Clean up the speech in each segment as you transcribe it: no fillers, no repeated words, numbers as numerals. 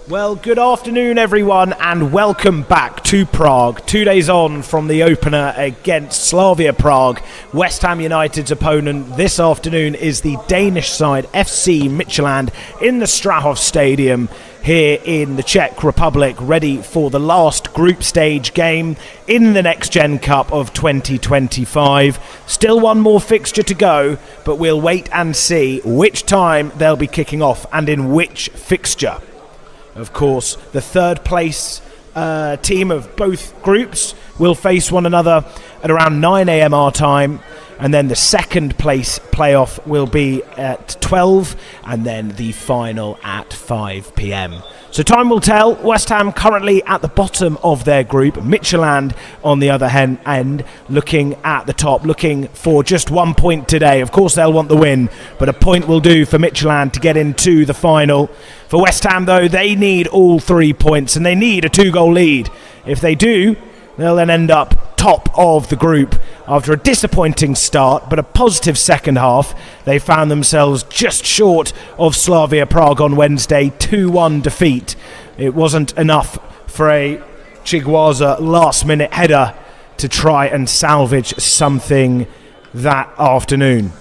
Well, good afternoon everyone and welcome back to Prague. 2 days on from the opener against Slavia Prague. West Ham United's opponent this afternoon is the Danish side FC Midtjylland in the Strahov Stadium here in the Czech Republic, ready for the last group stage game in the NextGen Cup of 2025. Still one more fixture to go, but we'll wait and see which time they'll be kicking off and in which fixture. Of course, the third place team of both groups will face one another at around 9 a.m. our time, and then the second place playoff will be at 12, and then the final at 5 p.m. So time will tell. West Ham currently at the bottom of their group. Midtjylland on the other end looking at the top, looking for just 1 point today. Of course they'll want the win, but a point will do for Midtjylland to get into the final. For West Ham though, they need all 3 points and they need a 2-goal lead. If they do, they'll then end up top of the group. After a disappointing start but a positive second half, they found themselves just short of Slavia Prague on Wednesday, 2-1 defeat. It wasn't enough for a Chiguaza last-minute header to try and salvage something that afternoon.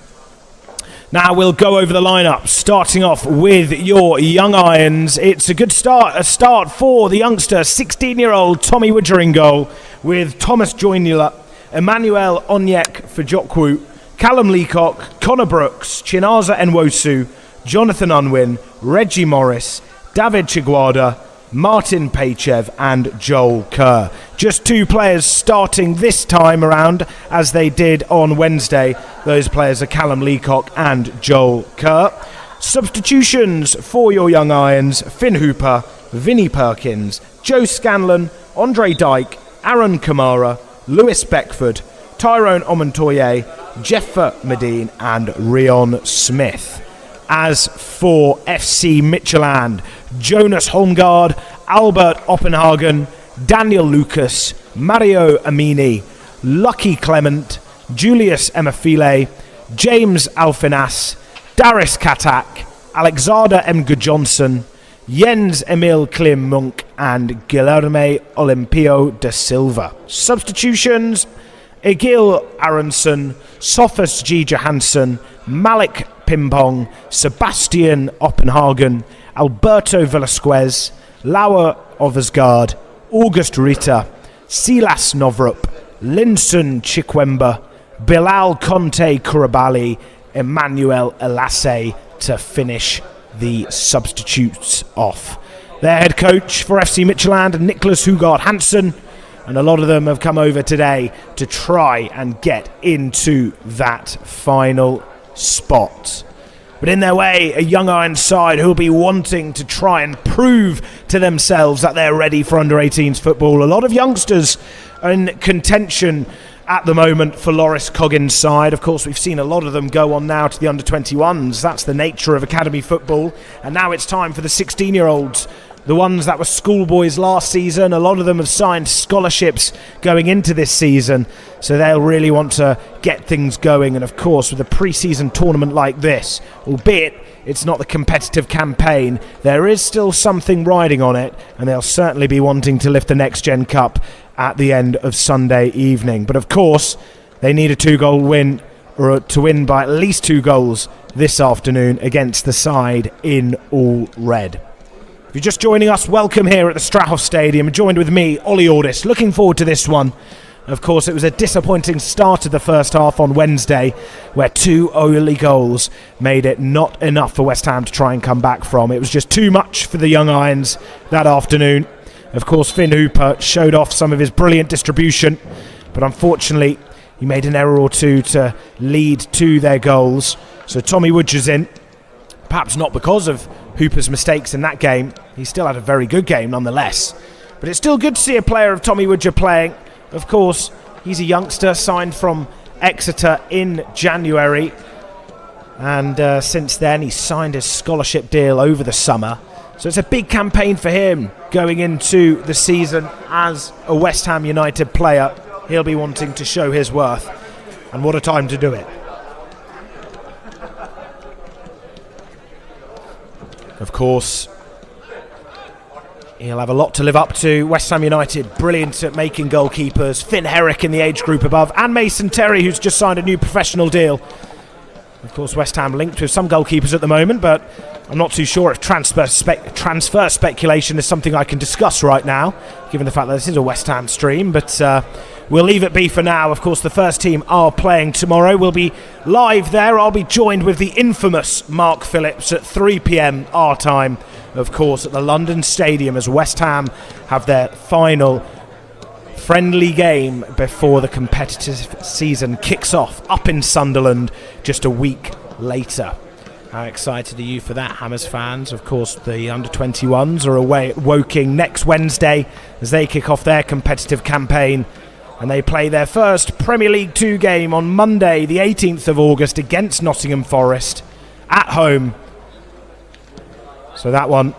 Now we'll go over the lineup, starting off with your young irons. It's a good start, for the youngster, 16-year-old Tommy Widger in goal, with Thomas Joinula, Emmanuel Onyek for Jokwu, Callum Leacock, Connor Brooks, Chinaza Nwosu, Jonathan Unwin, Reggie Morris, David Chiguada, Martin Paychev and Joel Kerr. Just 2 players starting this time around as they did on Wednesday. Those players are Callum Leacock and Joel Kerr. Substitutions for your young irons: Finn Hooper, Vinnie Perkins, Joe Scanlon, Andre Dyke, Aaron Kamara, Lewis Beckford, Tyrone Omontoye, Jeffer Medine and Rion Smith. As for FC Midtjylland, Jonas Holmgaard, Albert Oppenhagen, Daniel Lucas, Mario Amini, Lucky Clement, Julius Emafile, James Alfinas, Darius Katak, Alexander M. Johnson, Jens Emil Klim Munk and Guilherme Olimpio da Silva. Substitutions: Egil Aronson, Sophus G. Johansson, Malik Pimpong, Sebastian Oppenhagen, Alberto Velasquez, Laura Oversgaard, August Ritter, Silas Novrup, Linson Chikwemba, Bilal Conte Kurabali, Emmanuel Elasse to finish the substitutes off. Their head coach for FC Midtjylland, Nicholas Hugard Hansen, and a lot of them have come over today to try and get into that final spot. But in their way, a young iron side who'll be wanting to try and prove to themselves that they're ready for under-18s football. A lot of youngsters are in contention at the moment for Loris Coggin's side. Of course, we've seen a lot of them go on now to the under-21s. That's the nature of academy football. And now it's time for the 16-year-olds, the ones that were schoolboys last season. A lot of them have signed scholarships going into this season, so they'll really want to get things going. And of course, with a pre-season tournament like this, albeit it's not the competitive campaign, there is still something riding on it, and they'll certainly be wanting to lift the NextGen Cup at the end of Sunday evening. But of course, they need a 2-goal win, or to win by at least 2 goals this afternoon against the side in all red. If you're just joining us, welcome here at the Strahov Stadium, joined with me, Ollie Ordis. Looking forward to this one. Of course, it was a disappointing start of the first half on Wednesday, where 2 early goals made it not enough for West Ham to try and come back from. It was just too much for the young irons that afternoon. Of course, Finn Hooper showed off some of his brilliant distribution, but unfortunately, he made an error or two to lead to their goals. So Tommy Widger's in, perhaps not because of Hooper's mistakes in that game. He still had a very good game nonetheless. But it's still good to see a player of Tommy Widger playing. Of course, he's a youngster signed from Exeter in January. And since then, he signed his scholarship deal over the summer. So it's a big campaign for him going into the season as a West Ham United player. He'll be wanting to show his worth. And what a time to do it. Of course, he'll have a lot to live up to. West Ham United, brilliant at making goalkeepers. Finn Herrick in the age group above, and Mason Terry, who's just signed a new professional deal. Of course, West Ham linked with some goalkeepers at the moment, but I'm not too sure if transfer speculation is something I can discuss right now, given the fact that this is a West Ham stream, but we'll leave it be for now. Of course, the first team are playing tomorrow. We'll be live there. I'll be joined with the infamous Mark Phillips at 3 p.m. our time, of course, at the London Stadium, as West Ham have their final friendly game before the competitive season kicks off up in Sunderland just a week later. How excited are you for that, Hammers fans? Of course, the under-21s are away at Woking next Wednesday as they kick off their competitive campaign, and they play their first Premier League 2 game on Monday, the 18th of August, against Nottingham Forest at home. So that one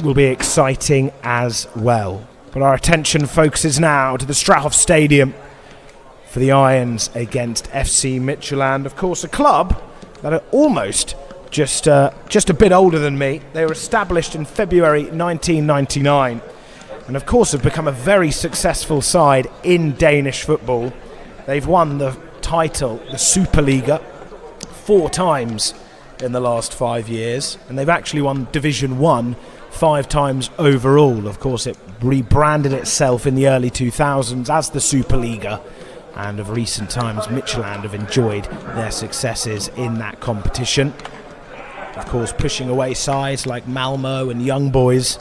will be exciting as well. But our attention focuses now to the Strahoff Stadium for the Irons against FC Midtjylland. Of course, a club that are almost just a bit older than me. They were established in February 1999 and of course have become a very successful side in Danish football. They've won the title, the Superliga, 4 times in the last 5 years, and they've actually won Division 1 5 times overall. Of course, it rebranded itself in the early 2000s as the Superliga, and of recent times Midtjylland have enjoyed their successes in that competition, of course pushing away sides like Malmo and Young Boys.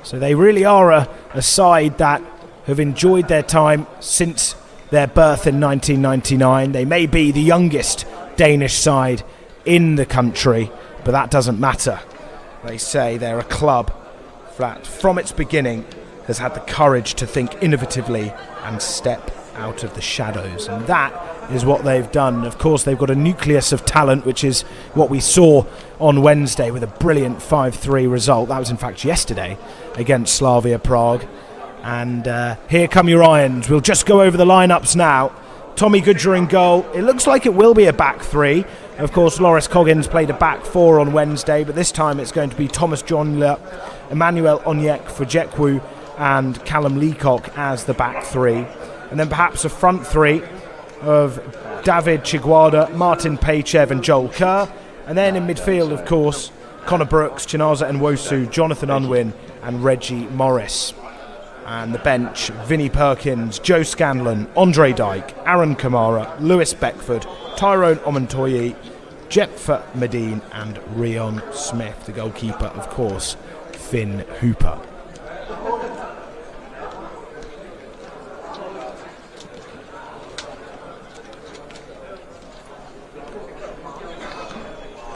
So they really are a side that have enjoyed their time since their birth in 1999. They may be the youngest Danish side in the country, but that doesn't matter. They say they're a club that from its beginning has had the courage to think innovatively and step out of the shadows, and that is what they've done. Of course, they've got a nucleus of talent, which is what we saw on Wednesday with a brilliant 5-3 result. That was in fact yesterday against Slavia Prague. And here come your Irons. We'll just go over the lineups now. Tommy Goodger in goal. It looks like it will be a back 3. Of course, Loris Coggins played a back 4 on Wednesday, but this time it's going to be Thomas Jonle, Emmanuel Onyek Fujekwu and Callum Leacock as the back 3. And then perhaps a front 3 of David Chiguarda, Martin Paychev and Joel Kerr. And then in midfield, of course, Connor Brooks, Chinaza Nwosu, Jonathan Unwin and Reggie Morris. And the bench, Vinnie Perkins, Joe Scanlon, Andre Dyke, Aaron Kamara, Lewis Beckford, Tyrone Omontoye, Jepfer Medine and Rion Smith. The goalkeeper, of course, Finn Hooper.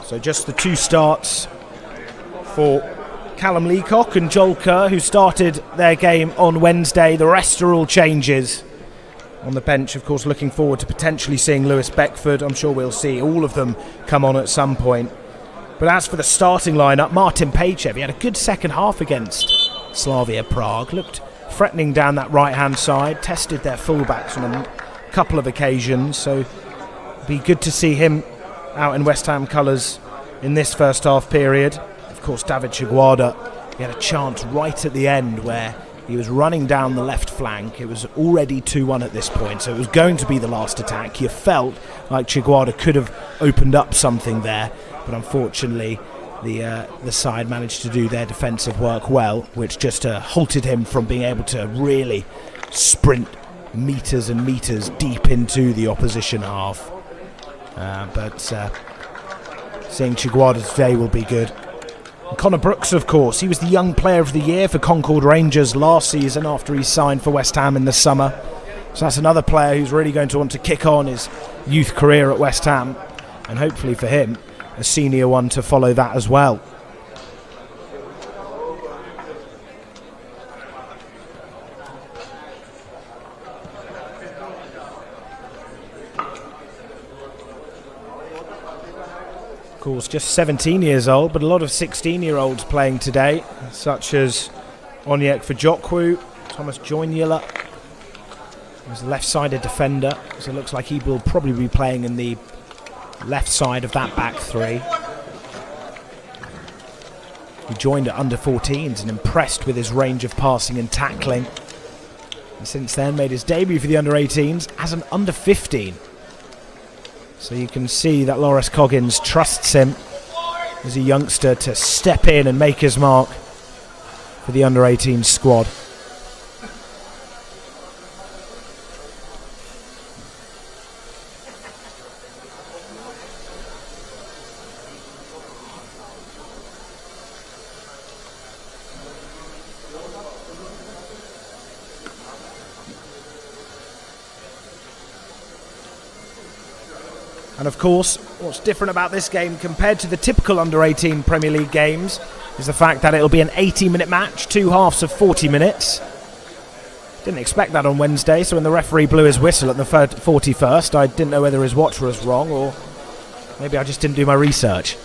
So just the 2 starts for Callum Leacock and Joel Kerr, who started their game on Wednesday. The rest are all changes on the bench. Of course, looking forward to potentially seeing Lewis Beckford. I'm sure we'll see all of them come on at some point. But as for the starting lineup, Martin Paychev, he had a good second half against Slavia Prague. Looked threatening down that right-hand side, tested their fullbacks on a couple of occasions. So it'd be good to see him out in West Ham colours in this first half period. Of course, David Chiguarda, he had a chance right at the end where he was running down the left flank. It was already 2-1 at this point, so it was going to be the last attack. You felt like Chiguarda could have opened up something there, but unfortunately the side managed to do their defensive work well, which just halted him from being able to really sprint metres and metres deep into the opposition half. But seeing Chiguarda today will be good. And Connor Brooks, of course, he was the Young Player of the Year for Concord Rangers last season after he signed for West Ham in the summer. So that's another player who's really going to want to kick on his youth career at West Ham, and hopefully for him, a senior one to follow that as well. Of course, just 17 years old, but a lot of 16-year-olds playing today, such as Onyek Fujekwu, Thomas Joinula, He's a left-sided defender, so it looks like he will probably be playing in the left side of that back three. He joined at under-14s and impressed with his range of passing and tackling. And since then made his debut for the under-18s as an under-15. So you can see that Loris Coggins trusts him as a youngster to step in and make his mark for the under-18 squad. And of course, what's different about this game compared to the typical under-18 Premier League games is the fact that it'll be an 80-minute match, 2 halves of 40 minutes. Didn't expect that on Wednesday, so when the referee blew his whistle at the 41st, I didn't know whether his watch was wrong or maybe I just didn't do my research.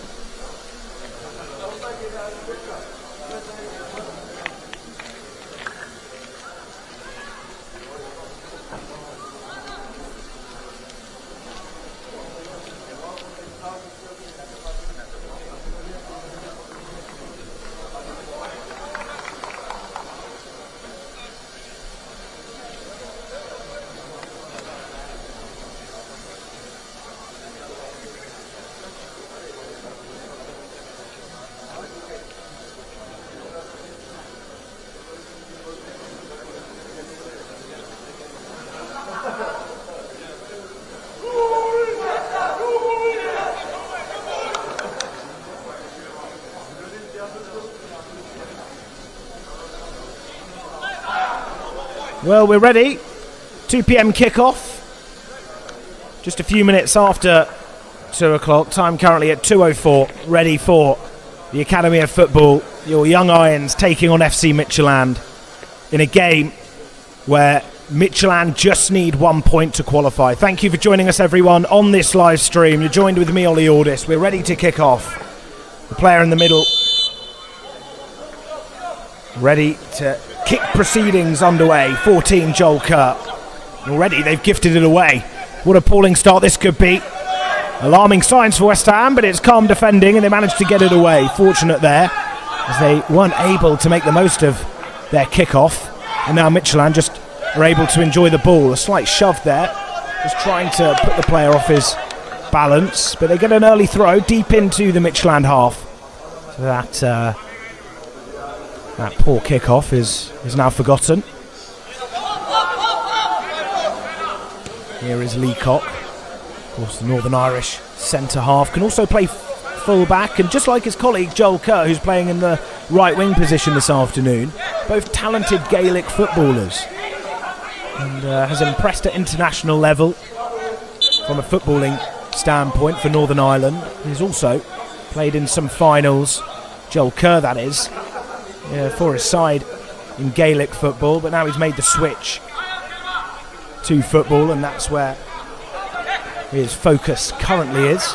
Well, we're ready. 2 p.m. kickoff. Just a few minutes after 2 o'clock. Time currently at 2:04. Ready for the Academy of Football. Your Young Irons taking on FC Midtjylland in a game where Midtjylland just need 1 point to qualify. Thank you for joining us, everyone, on this live stream. You're joined with me, Ollie Ordis. We're ready to kick off. The player in the middle ready to kick proceedings underway. 14, Joel Kerr. Already they've gifted it away. What a appalling start this could be. Alarming signs for West Ham, but it's calm defending and they managed to get it away. Fortunate there, as they weren't able to make the most of their kickoff. And now Midtjylland just are able to enjoy the ball. A slight shove there, just trying to put the player off his balance. But they get an early throw deep into the Midtjylland half. So that poor kickoff is now forgotten. Here is Leacock. Of course, the Northern Irish centre-half can also play full-back, and just like his colleague Joel Kerr, who's playing in the right-wing position this afternoon, both talented Gaelic footballers, and has impressed at international level from a footballing standpoint for Northern Ireland. He's also played in some finals, Joel Kerr that is, for his side in Gaelic football, but now he's made the switch to football, and that's where his focus currently is.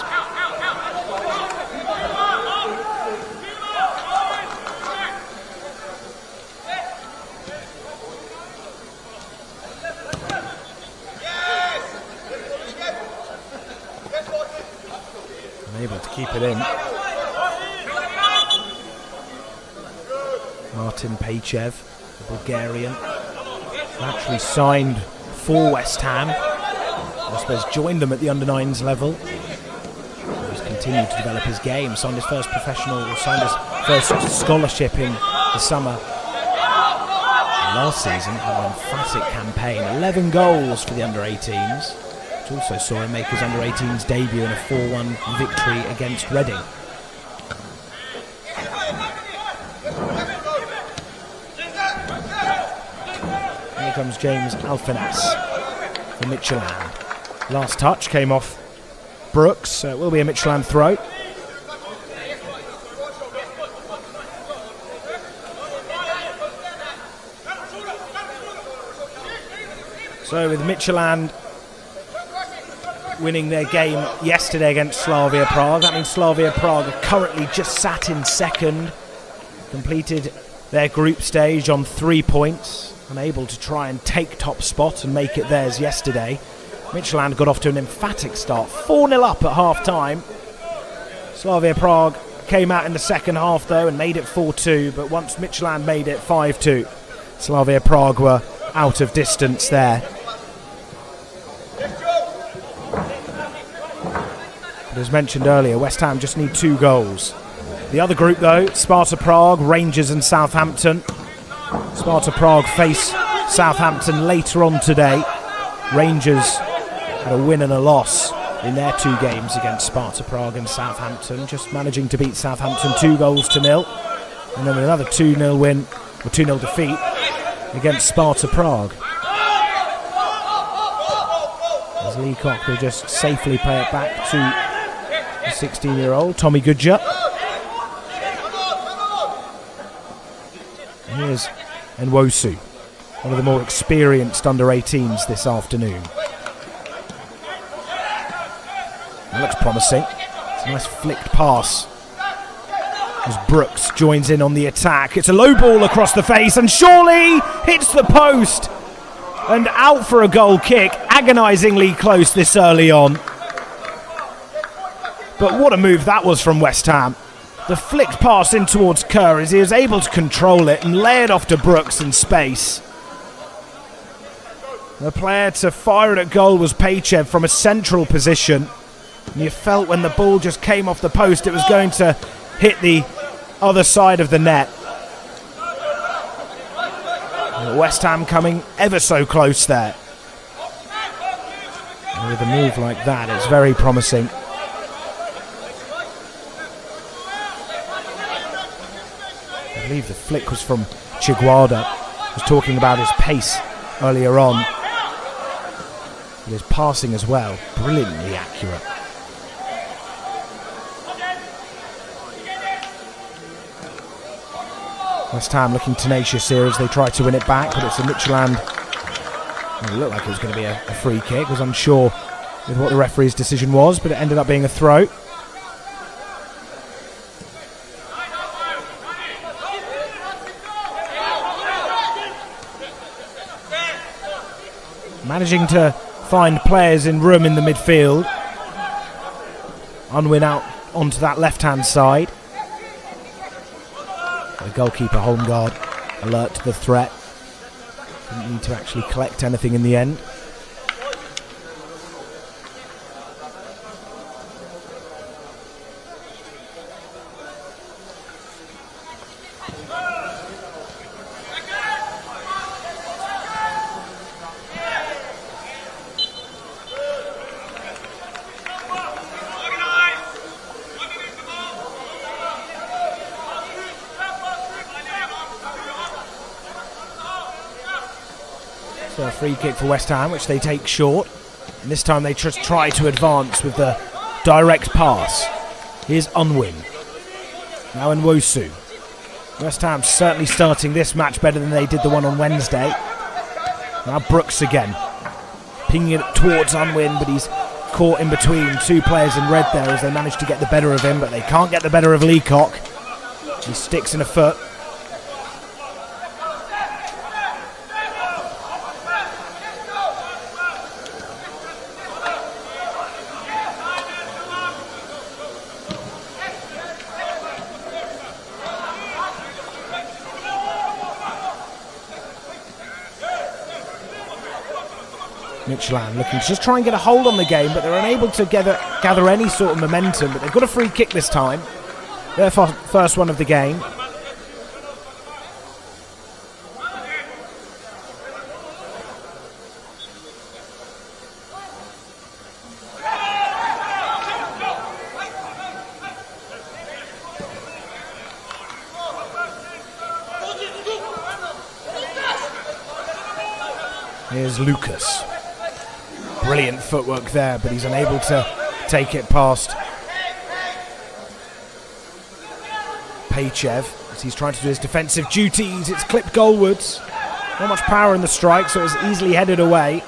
Unable to keep it in. Martin Pejchev, the Bulgarian, actually signed for West Ham. I suppose joined them at the under-9s level. He's continued to develop his game. Signed his first scholarship in the summer. Last season, an emphatic campaign. 11 goals for the under-18s. Which also saw him make his under-18s debut in a 4-1 victory against Reading. Here comes James Alphenas for Midtjylland. Last touch came off Brooks, so it will be a Midtjylland throw. So with Midtjylland winning their game yesterday against Slavia Prague, that means Slavia Prague are currently just sat in second, completed their group stage on 3 points. unable to try and take top spot and make it theirs yesterday. Midtjylland got off to an emphatic start, 4-0 up at half-time. Slavia Prague came out in the second half though and made it 4-2, but once Midtjylland made it 5-2, Slavia Prague were out of distance there. But as mentioned earlier, West Ham just need 2 goals. The other group though, Sparta Prague, Rangers and Southampton. Sparta Prague face Southampton later on today. Rangers had a win and a loss in their 2 games against Sparta Prague and Southampton, just managing to beat Southampton 2-0, and then another 2-0 win, or 2-0 defeat against Sparta Prague. As Leacock will just safely play it back to the 16-year-old Tommy Goodger. And here's Nwosu, one of the more experienced under-18s this afternoon. That looks promising. It's a nice flicked pass as Brooks joins in on the attack. It's a low ball across the face and surely hits the post and out for a goal kick. Agonisingly close this early on. But what a move that was from West Ham. The flicked pass in towards Kerr as he was able to control it and lay it off to Brooks in space. The player to fire it at goal was Paychev from a central position. And you felt when the ball just came off the post it was going to hit the other side of the net. And West Ham coming ever so close there. And with a move like that, it's very promising. I believe the flick was from Chiguarda. He was talking about his pace earlier on. His passing as well, brilliantly accurate. West Ham looking tenacious here as they try to win it back, but it's a Midtjylland. It looked like it was going to be a free kick. I was unsure with what the referee's decision was, but it ended up being a throw. Managing to find players in room in the midfield. Unwin out onto that left-hand side. The goalkeeper, Holmgaard, alert to the threat. Didn't need to actually collect anything in the end. So a free kick for West Ham, which they take short. And this time they just try to advance with the direct pass. Here's Unwin. Now Nwosu. West Ham certainly starting this match better than they did the one on Wednesday. Now Brooks again. Pinging it towards Unwin, but he's caught in between 2 players in red there as they manage to get the better of him, but they can't get the better of Leacock. He sticks in a foot. Midtjylland looking to just try and get a hold on the game, but they're unable to gather any sort of momentum. But they've got a free kick this time. Their first one of the game. Here's Lucas. Brilliant footwork there, but he's unable to take it past Paychev as he's trying to do his defensive duties. It's clipped goalwards. Not much power in the strike, so it's easily headed away.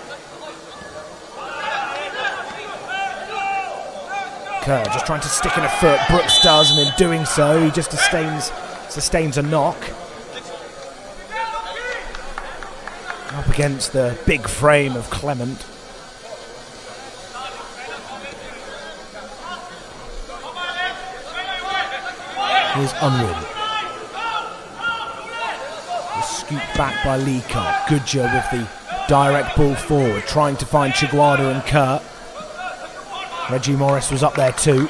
Kerr just trying to stick in a foot. Brooks does, and in doing so, he just sustains a knock. against the big frame of Clement. Here's Unwin. Scooped back by Leacock. Goodger with the direct ball forward, trying to find Chiguada and Kerr. Reggie Morris was up there too.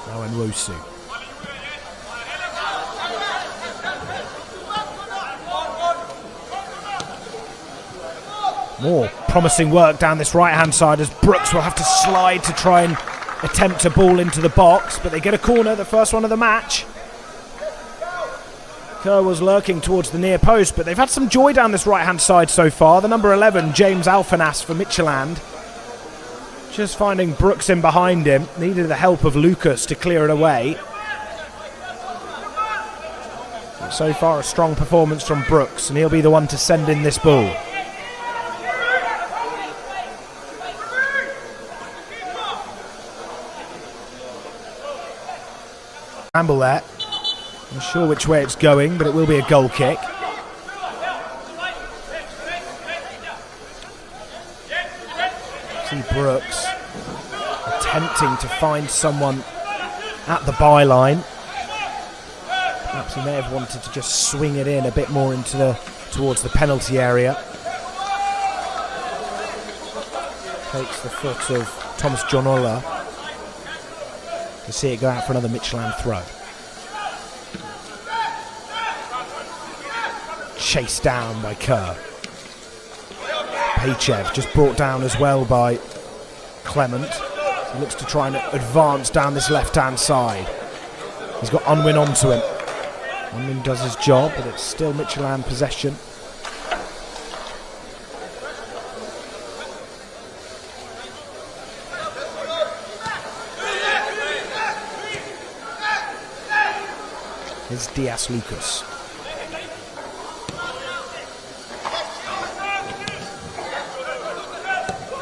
Now Nwosu. More promising work down this right-hand side as Brooks will have to slide to try and attempt a ball into the box, but they get a corner, the first one of the match. Kerr was lurking towards the near post, but they've had some joy down this right-hand side so far. The number 11, James Alphanas for Midtjylland, just finding Brooks in behind him. Needed the help of Lucas to clear it away. So far a strong performance from Brooks, and he'll be the one to send in this ball. Scramble there. Not sure which way it's going, but it will be a goal kick. See Brooks attempting to find someone at the byline. Perhaps he may have wanted to just swing it in a bit more towards the penalty area. Takes the foot of Thomas Jonola to see it go out for another Midtjylland throw. Chased down by Kerr. Pachev just brought down as well by Clement. He looks to try and advance down this left-hand side. He's got Unwin onto him. Unwin does his job, but it's still Midtjylland possession. Here's Dias Lucas.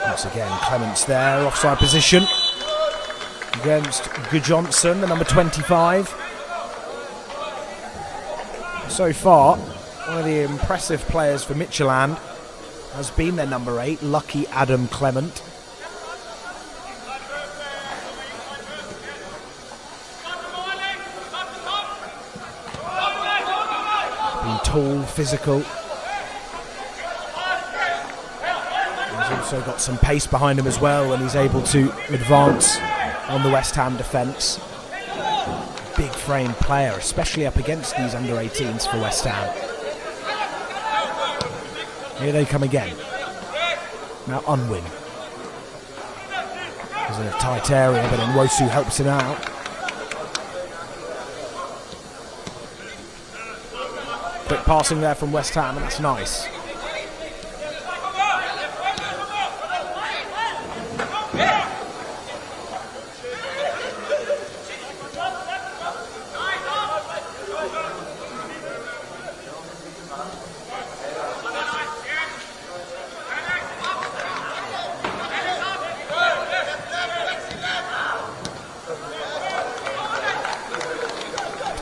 Once again, Clement's there, offside position against Gudjonsson, the number 25. So far, one of the impressive players for Midtjylland has been their number 8, Lucky Adam Clement. Been tall, physical. He's also got some pace behind him as well, and he's able to advance on the West Ham defence. Big frame player, especially up against these under-18s for West Ham. Here they come again. Now Unwin. He's in a tight area, but Nwosu helps him out. Quick passing there from West Ham, and that's nice.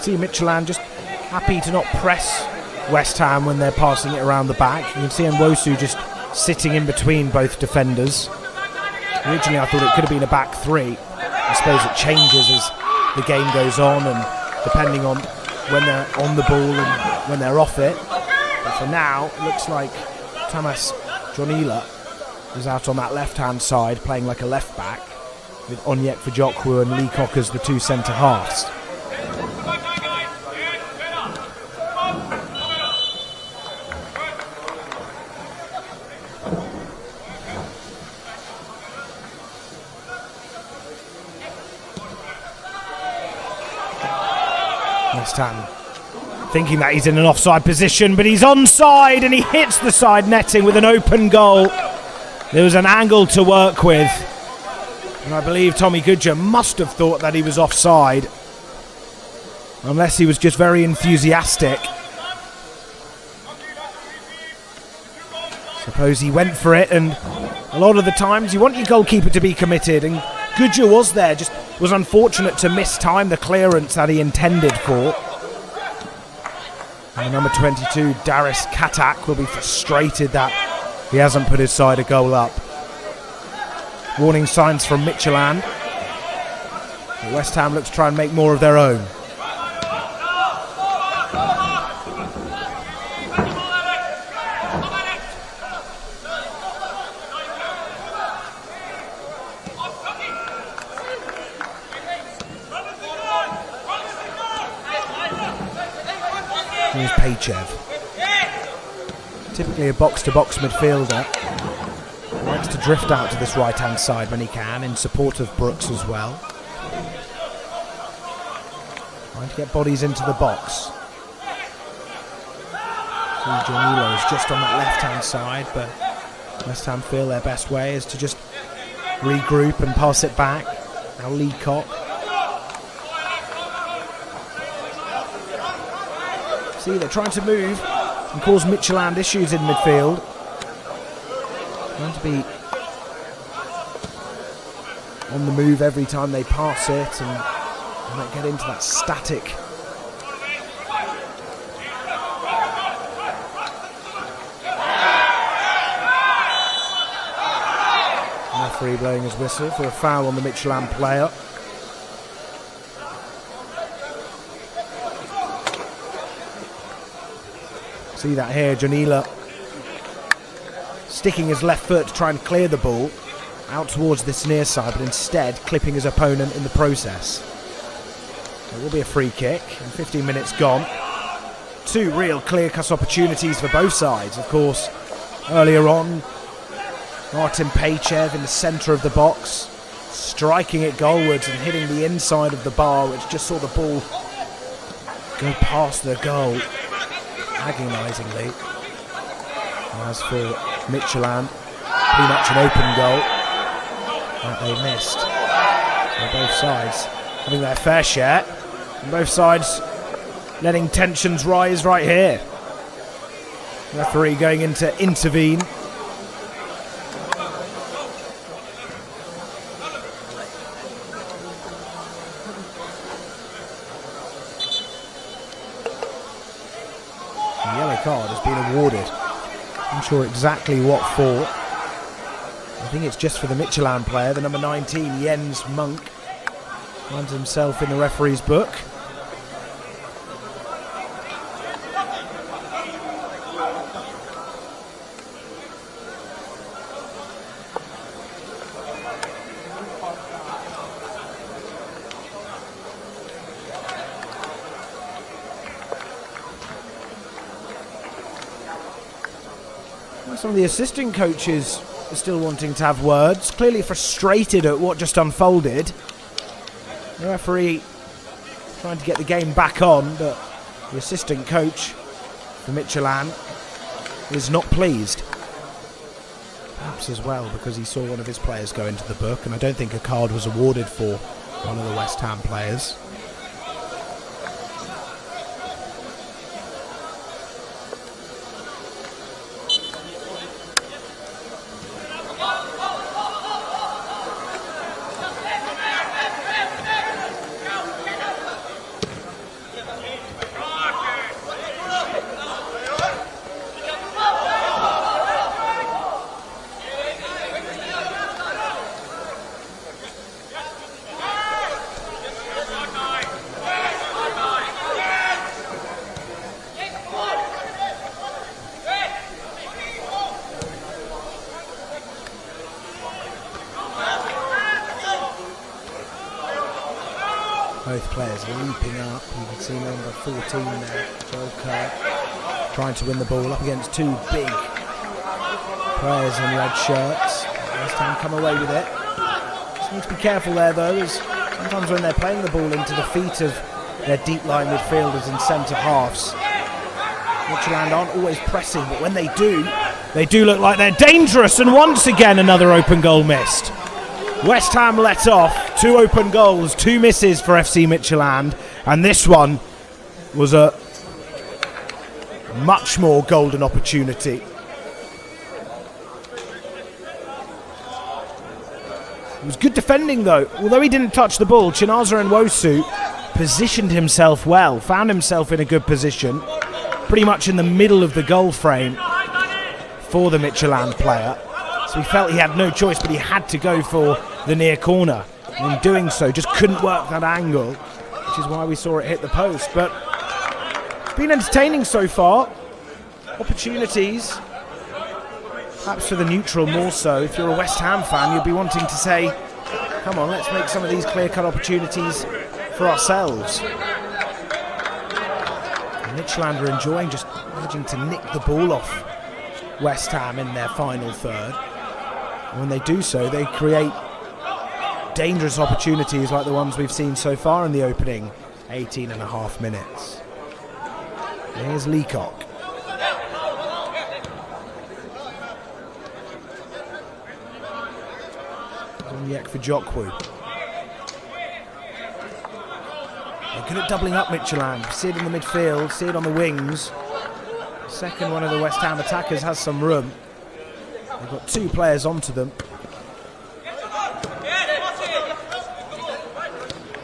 See Midtjylland just happy to not press West Ham when they're passing it around the back. You can see Nwosu just sitting in between both defenders. Originally I thought it could have been a back three. I suppose it changes as the game goes on and depending on when they're on the ball and when they're off it. But for now, it looks like Thomas Jonola is out on that left-hand side playing like a left-back with Onyek Fajokwu and Leacock as the two centre-halves. West Ham thinking that he's in an offside position, but he's onside and he hits the side netting with an open goal. There was an angle to work with, and I believe Tommy Goodger must have thought that he was offside, unless he was just very enthusiastic. Suppose he went for it, and a lot of the times you want your goalkeeper to be committed, and Goodger was there, just was unfortunate to miss time the clearance that he intended for. And number 22, Darius Katak, will be frustrated that he hasn't put his side a goal up. Warning signs from Midtjylland. West Ham look to try and make more of their own. Here's Paychev. Typically a box-to-box midfielder. Likes to drift out to this right-hand side when he can, in support of Brooks as well. Trying to get bodies into the box. Janilo is just on that left-hand side, but West Ham feel their best way is to just regroup and pass it back. Now Leacock. See, they're trying to move and cause Midtjylland issues in midfield. Trying to be on the move every time they pass it and not get into that static. Referee blowing his whistle for a foul on the Midtjylland player. See that here, Janila sticking his left foot to try and clear the ball out towards this near side, but instead clipping his opponent in the process. It will be a free kick, and 15 minutes gone. Two real clear-cut opportunities for both sides. Of course, earlier on, Martin Paychev in the centre of the box, striking it goalwards and hitting the inside of the bar, which just saw the ball go past the goal agonisingly. As for Midtjylland, pretty much an open goal that they missed. So both sides having their fair share, and both sides letting tensions rise right here. Referee going in to intervene. The yellow card has been awarded. I'm not sure exactly what for. I think it's just for the Midtjylland player, the number 19, Jens Monk. Finds himself in the referee's book. Some of the assistant coaches are still wanting to have words, clearly frustrated at what just unfolded. The referee trying to get the game back on, but the assistant coach for Midtjylland is not pleased. Perhaps as well because he saw one of his players go into the book, and I don't think a card was awarded for one of the West Ham players. Both players leaping up. You can see number 14 there, Joel Kerr, trying to win the ball up against two big players in red shirts. West Ham come away with it. Just need to be careful there though, as sometimes when they're playing the ball into the feet of their deep line midfielders and centre halves, Midtjylland aren't always pressing, but when they do look like they're dangerous, and once again another open goal missed. West Ham let off, two open goals, two misses for FC Midtjylland, and this one was a much more golden opportunity. It was good defending though. Although he didn't touch the ball, Chinaza Nwosu positioned himself well, found himself in a good position, pretty much in the middle of the goal frame for the Midtjylland player. So he felt he had no choice, but he had to go for the near corner. And in doing so, just couldn't work that angle, which is why we saw it hit the post. But it's been entertaining so far. Opportunities, perhaps for the neutral more so. If you're a West Ham fan, you'll be wanting to say, come on, let's make some of these clear-cut opportunities for ourselves. And Midtjylland are enjoying just managing to nick the ball off West Ham in their final third. And when they do so, they create dangerous opportunities like the ones we've seen so far in the opening 18 and a half minutes. And here's Leacock. Yek for Jokwu. They're good at doubling up Midtjylland. See it in the midfield, see it on the wings. Second one of the West Ham attackers has some room. They've got two players onto them.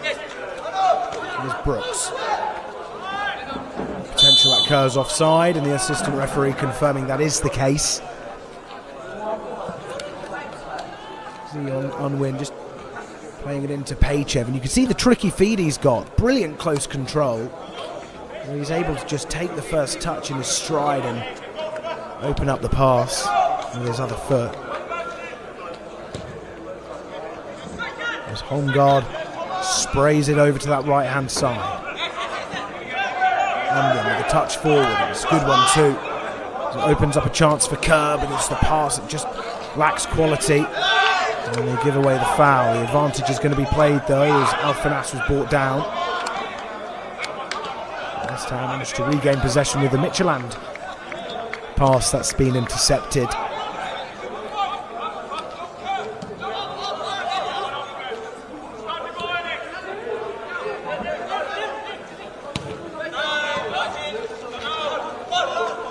Here's Brooks. Potential that Kerr's offside, and the assistant referee confirming that is the case. Unwin just playing it into Paychev, and you can see the tricky feed he's got. Brilliant close control, where he's able to just take the first touch in his stride and open up the pass with his other foot. As Holmgaard sprays it over to that right hand side. Unwin with a touch forward, and it's a good one too. It opens up a chance for Kerr, but it's the pass that just lacks quality. And they give away the foul. The advantage is going to be played though, as Alfinas was brought down. West Ham managed to regain possession with the Midtjylland pass that's been intercepted.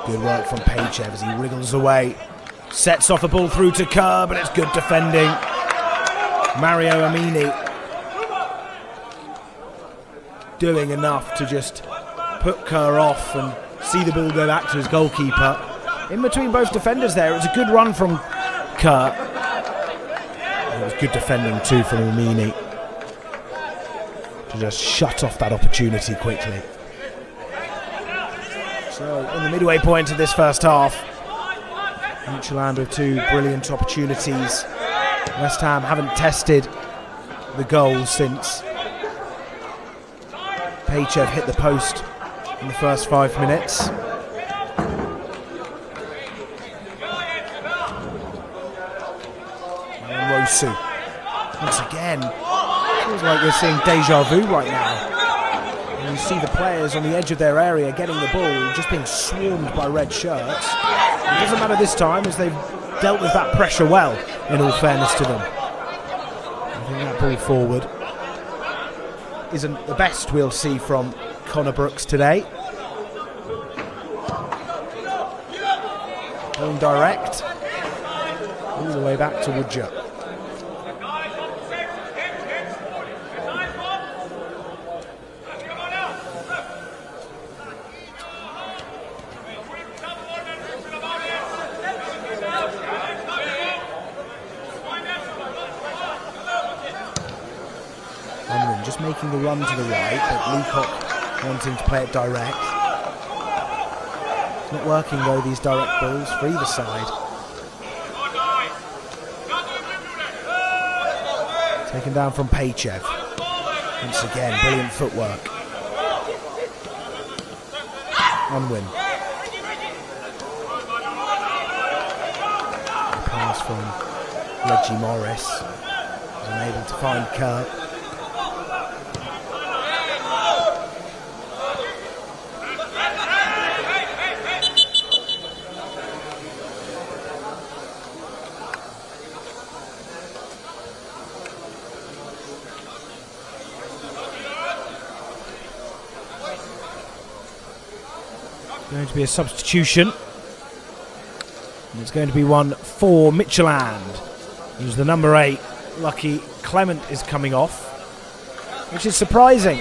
Good work from Paychev as he wriggles away. Sets off a ball through to Kerr, but it's good defending. Mario Amini doing enough to just put Kerr off and see the ball go back to his goalkeeper. In between both defenders there, it was a good run from Kerr. And it was good defending too from Amini to just shut off that opportunity quickly. So in the midway point of this first half, Midtjylland with two brilliant opportunities. West Ham haven't tested the goal since Paychev hit the post in the first 5 minutes. And Nwosu once again. Feels like we're seeing deja vu right now. And you see the players on the edge of their area getting the ball, just being swarmed by red shirts. It doesn't matter this time, as they've dealt with that pressure well, in all fairness to them. I think that ball forward isn't the best we'll see from Connor Brooks today. Going direct, all the way back to Woodger. Just making the run to the right, but Leacock wanting to play it direct. It's not working though, these direct balls for either side. Taken down from Paychev. Once again, brilliant footwork. Unwin. The pass from Reggie Morris. Was unable to find Kerr. Going to be a substitution. And it's going to be one for Midtjylland. Who's the number 8 lucky Clement is coming off, which is surprising,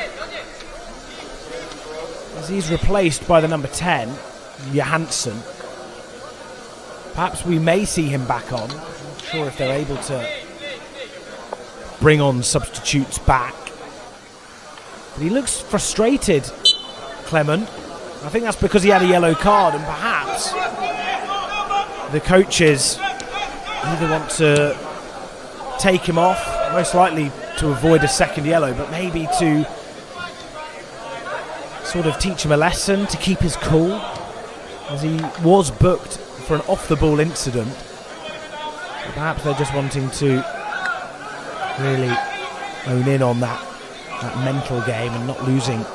as he's replaced by the number 10, Johansson. Perhaps we may see him back on. I'm not sure if they're able to bring on substitutes back. But he looks frustrated, Clement. I think that's because he had a yellow card, and perhaps the coaches either want to take him off, most likely to avoid a second yellow, but maybe to sort of teach him a lesson, to keep his cool, as he was booked for an off-the-ball incident. But perhaps they're just wanting to really hone in on that mental game and not losing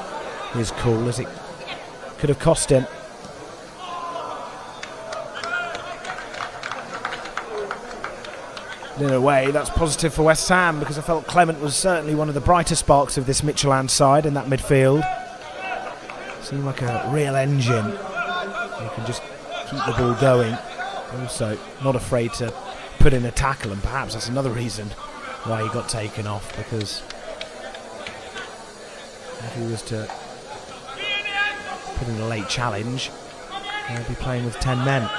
his cool, as it could have cost him. In a way, that's positive for West Ham, because I felt Clement was certainly one of the brighter sparks of this Midtjylland side in that midfield. Seemed like a real engine. He can just keep the ball going. Also, not afraid to put in a tackle, and perhaps that's another reason why he got taken off, because if he was to put in a late challenge, he'll be playing with 10 men.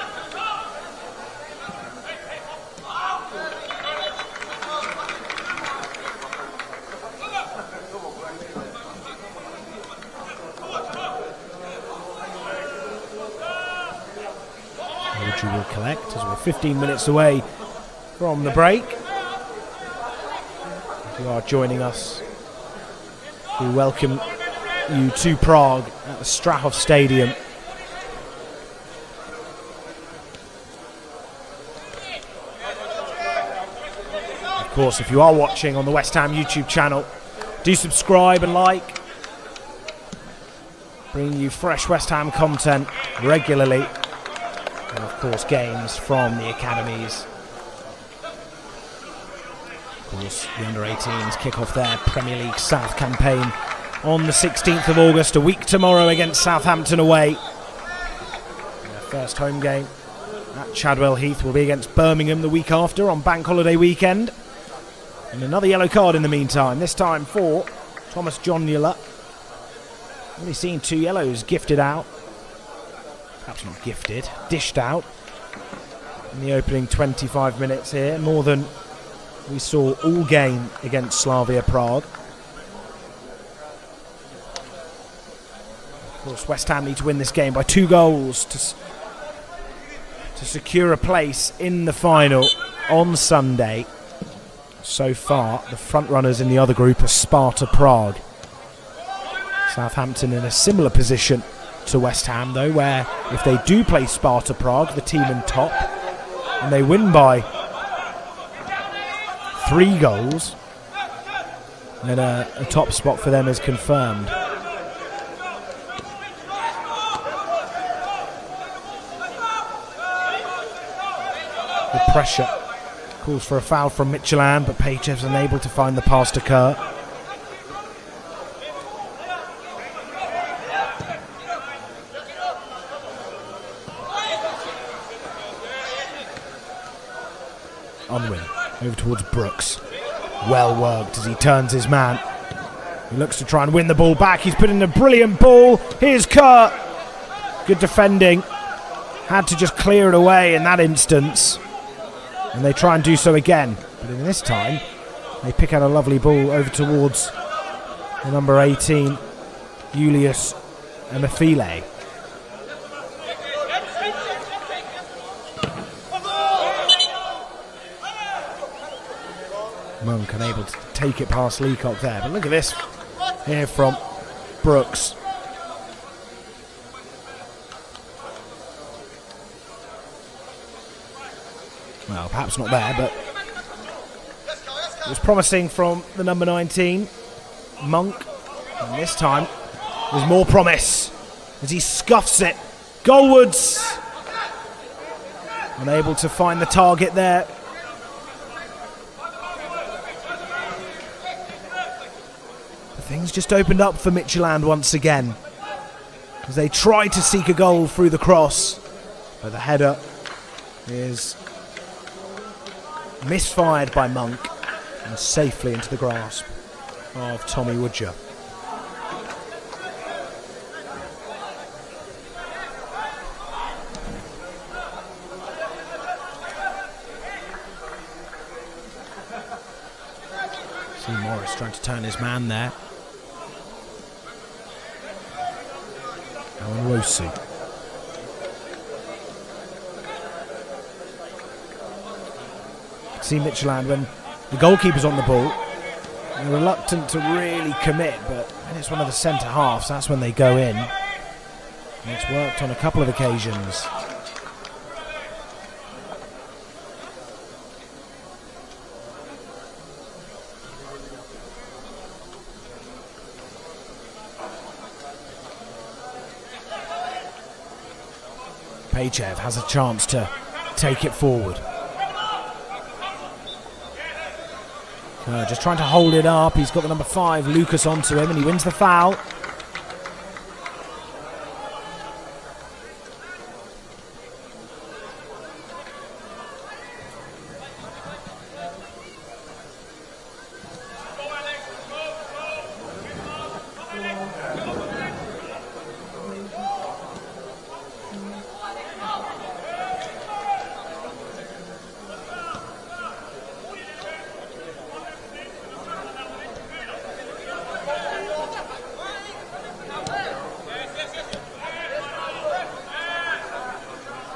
Will collect as we're 15 minutes away from the break. If you are joining us, we welcome you to Prague at the Strahov Stadium. Of course, if you are watching on the West Ham YouTube channel, do subscribe and like. Bringing you fresh West Ham content regularly. And of course, games from the academies. Of course, the under-18s kick off their Premier League South campaign on the 16th of August, a week tomorrow, against Southampton away. Their first home game at Chadwell Heath will be against Birmingham the week after on Bank Holiday weekend. And another yellow card in the meantime, this time for Thomas John Muller. Only seen 2 yellows gifted out. Perhaps not gifted, dished out in the opening 25 minutes here, more than we saw all game against Slavia Prague. Of course, West Ham need to win this game by 2 goals to secure a place in the final on Sunday. So far, the front runners in the other group are Sparta Prague. Southampton in a similar position to West Ham, though, where if they do play Sparta Prague, the team in top, and they win by 3 goals, then a top spot for them is confirmed. The pressure calls for a foul from Midtjylland, but Pachev's unable to find the pass to Kerr. Unwin over towards Brooks. Well worked as he turns his man. He looks to try and win the ball back. He's put in a brilliant ball. Here's Kerr. Good defending. Had to just clear it away in that instance. And they try and do so again. But in this time, they pick out a lovely ball over towards the number 18, Julius Emefile. Monk unable to take it past Leacock there, but look at this here from Brooks. Well, perhaps not there, but it was promising from the number 19, Monk. And this time, there's more promise as he scuffs it goalwards. Unable to find the target there. Things just opened up for Midtjylland once again as they try to seek a goal through the cross, but the header is misfired by Monk. and safely into the grasp of Tommy Woodger. See Morris trying to turn his man there. Wosu. See Midtjylland when the goalkeeper's on the ball, they're reluctant to really commit, but when it's one of the centre halves, that's when they go in. And it's worked on a couple of occasions. Pachev has a chance to take it forward. Just trying to hold it up. He's got the number 5, Lucas, onto him, and he wins the foul.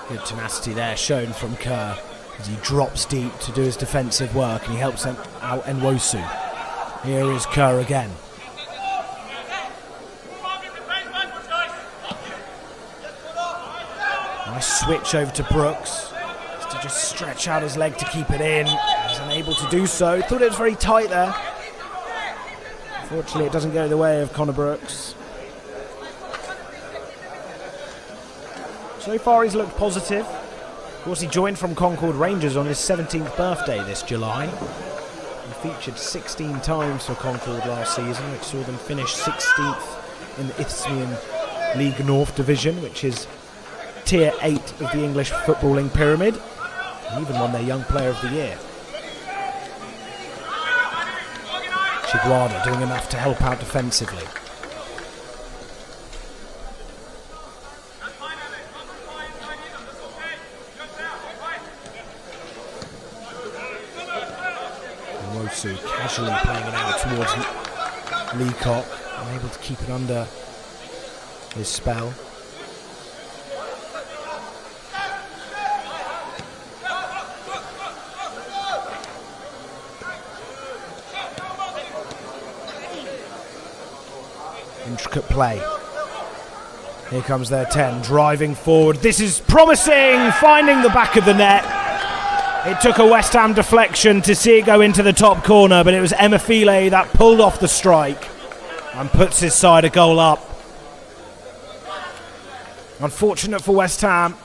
Good tenacity there shown from Kerr as he drops deep to do his defensive work, and he helps out Nwosu. Here is Kerr again. Nice switch over to Brooks. To just stretch out his leg to keep it in. He's unable to do so. Thought it was very tight there. Unfortunately, it doesn't go the way of Connor Brooks. So far he's looked positive. Of course, he joined from Concord Rangers on his 17th birthday this July. He featured 16 times for Concord last season, which saw them finish 16th in the Isthmian League North Division, which is Tier 8 of the English footballing pyramid. He even won their Young Player of the Year. Chiguada doing enough to help out defensively. Nwosu casually playing it out towards Leacock, unable to keep it under his spell. Intricate play. Here comes their 10, driving forward. This is promising, finding the back of the net. It took a West Ham deflection to see it go into the top corner, but it was Emefile that pulled off the strike and puts his side a goal up. Unfortunate for West Ham,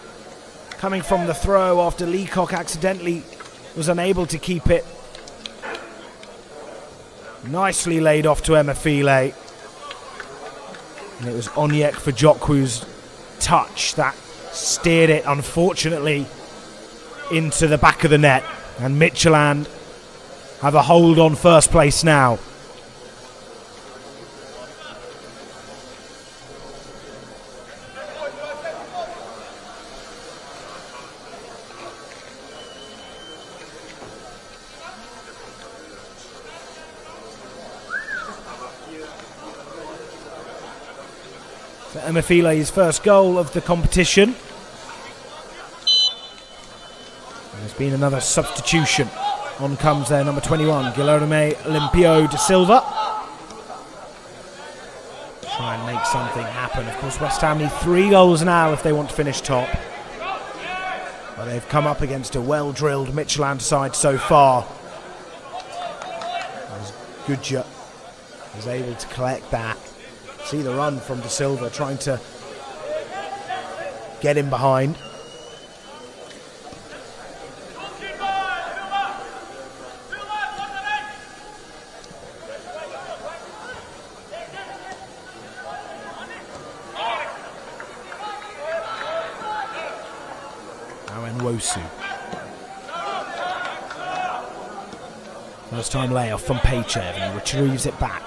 coming from the throw after Leacock accidentally was unable to keep it. Nicely laid off to Emefile. And it was Onyek for Jokwu's touch that steered it, unfortunately, into the back of the net. And Midtjylland have a hold on first place now. So Emefile's first goal of the competition. There's been another substitution. On comes their number 21, Guilherme Limpio de Silva. Try and make something happen. Of course, West Ham need 3 goals now if they want to finish top. But they've come up against a well-drilled Midtjylland side so far. As Gudja is able to collect that. See the run from De Silva, trying to get him behind. Now Nwosu. First time layoff from Paychev, and he retrieves it back.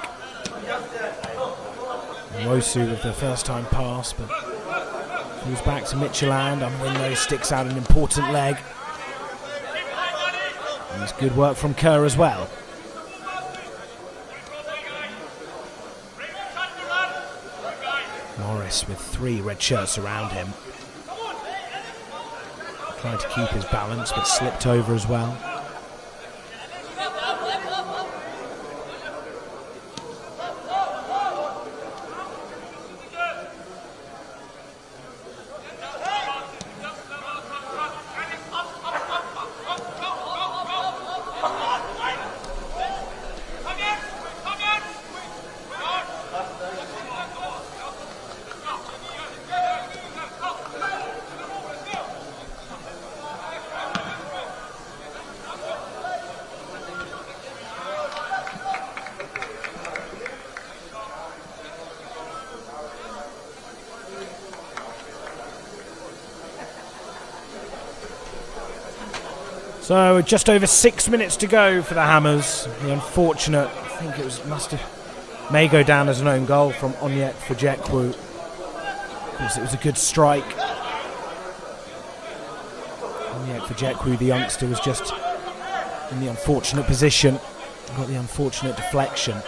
Mosu with the first time pass, but moves back to Midtjylland. Unwinlow sticks out an important leg. And it's good work from Kerr as well. Morris with 3 red shirts around him. Trying to keep his balance, but slipped over as well. So just over 6 minutes to go for the Hammers. The unfortunate, I think it was, may go down as an own goal from Onyek Fujekwu. Of course, it was a good strike. Onyek Fujekwu, the youngster, was just in the unfortunate position. Got the unfortunate deflection.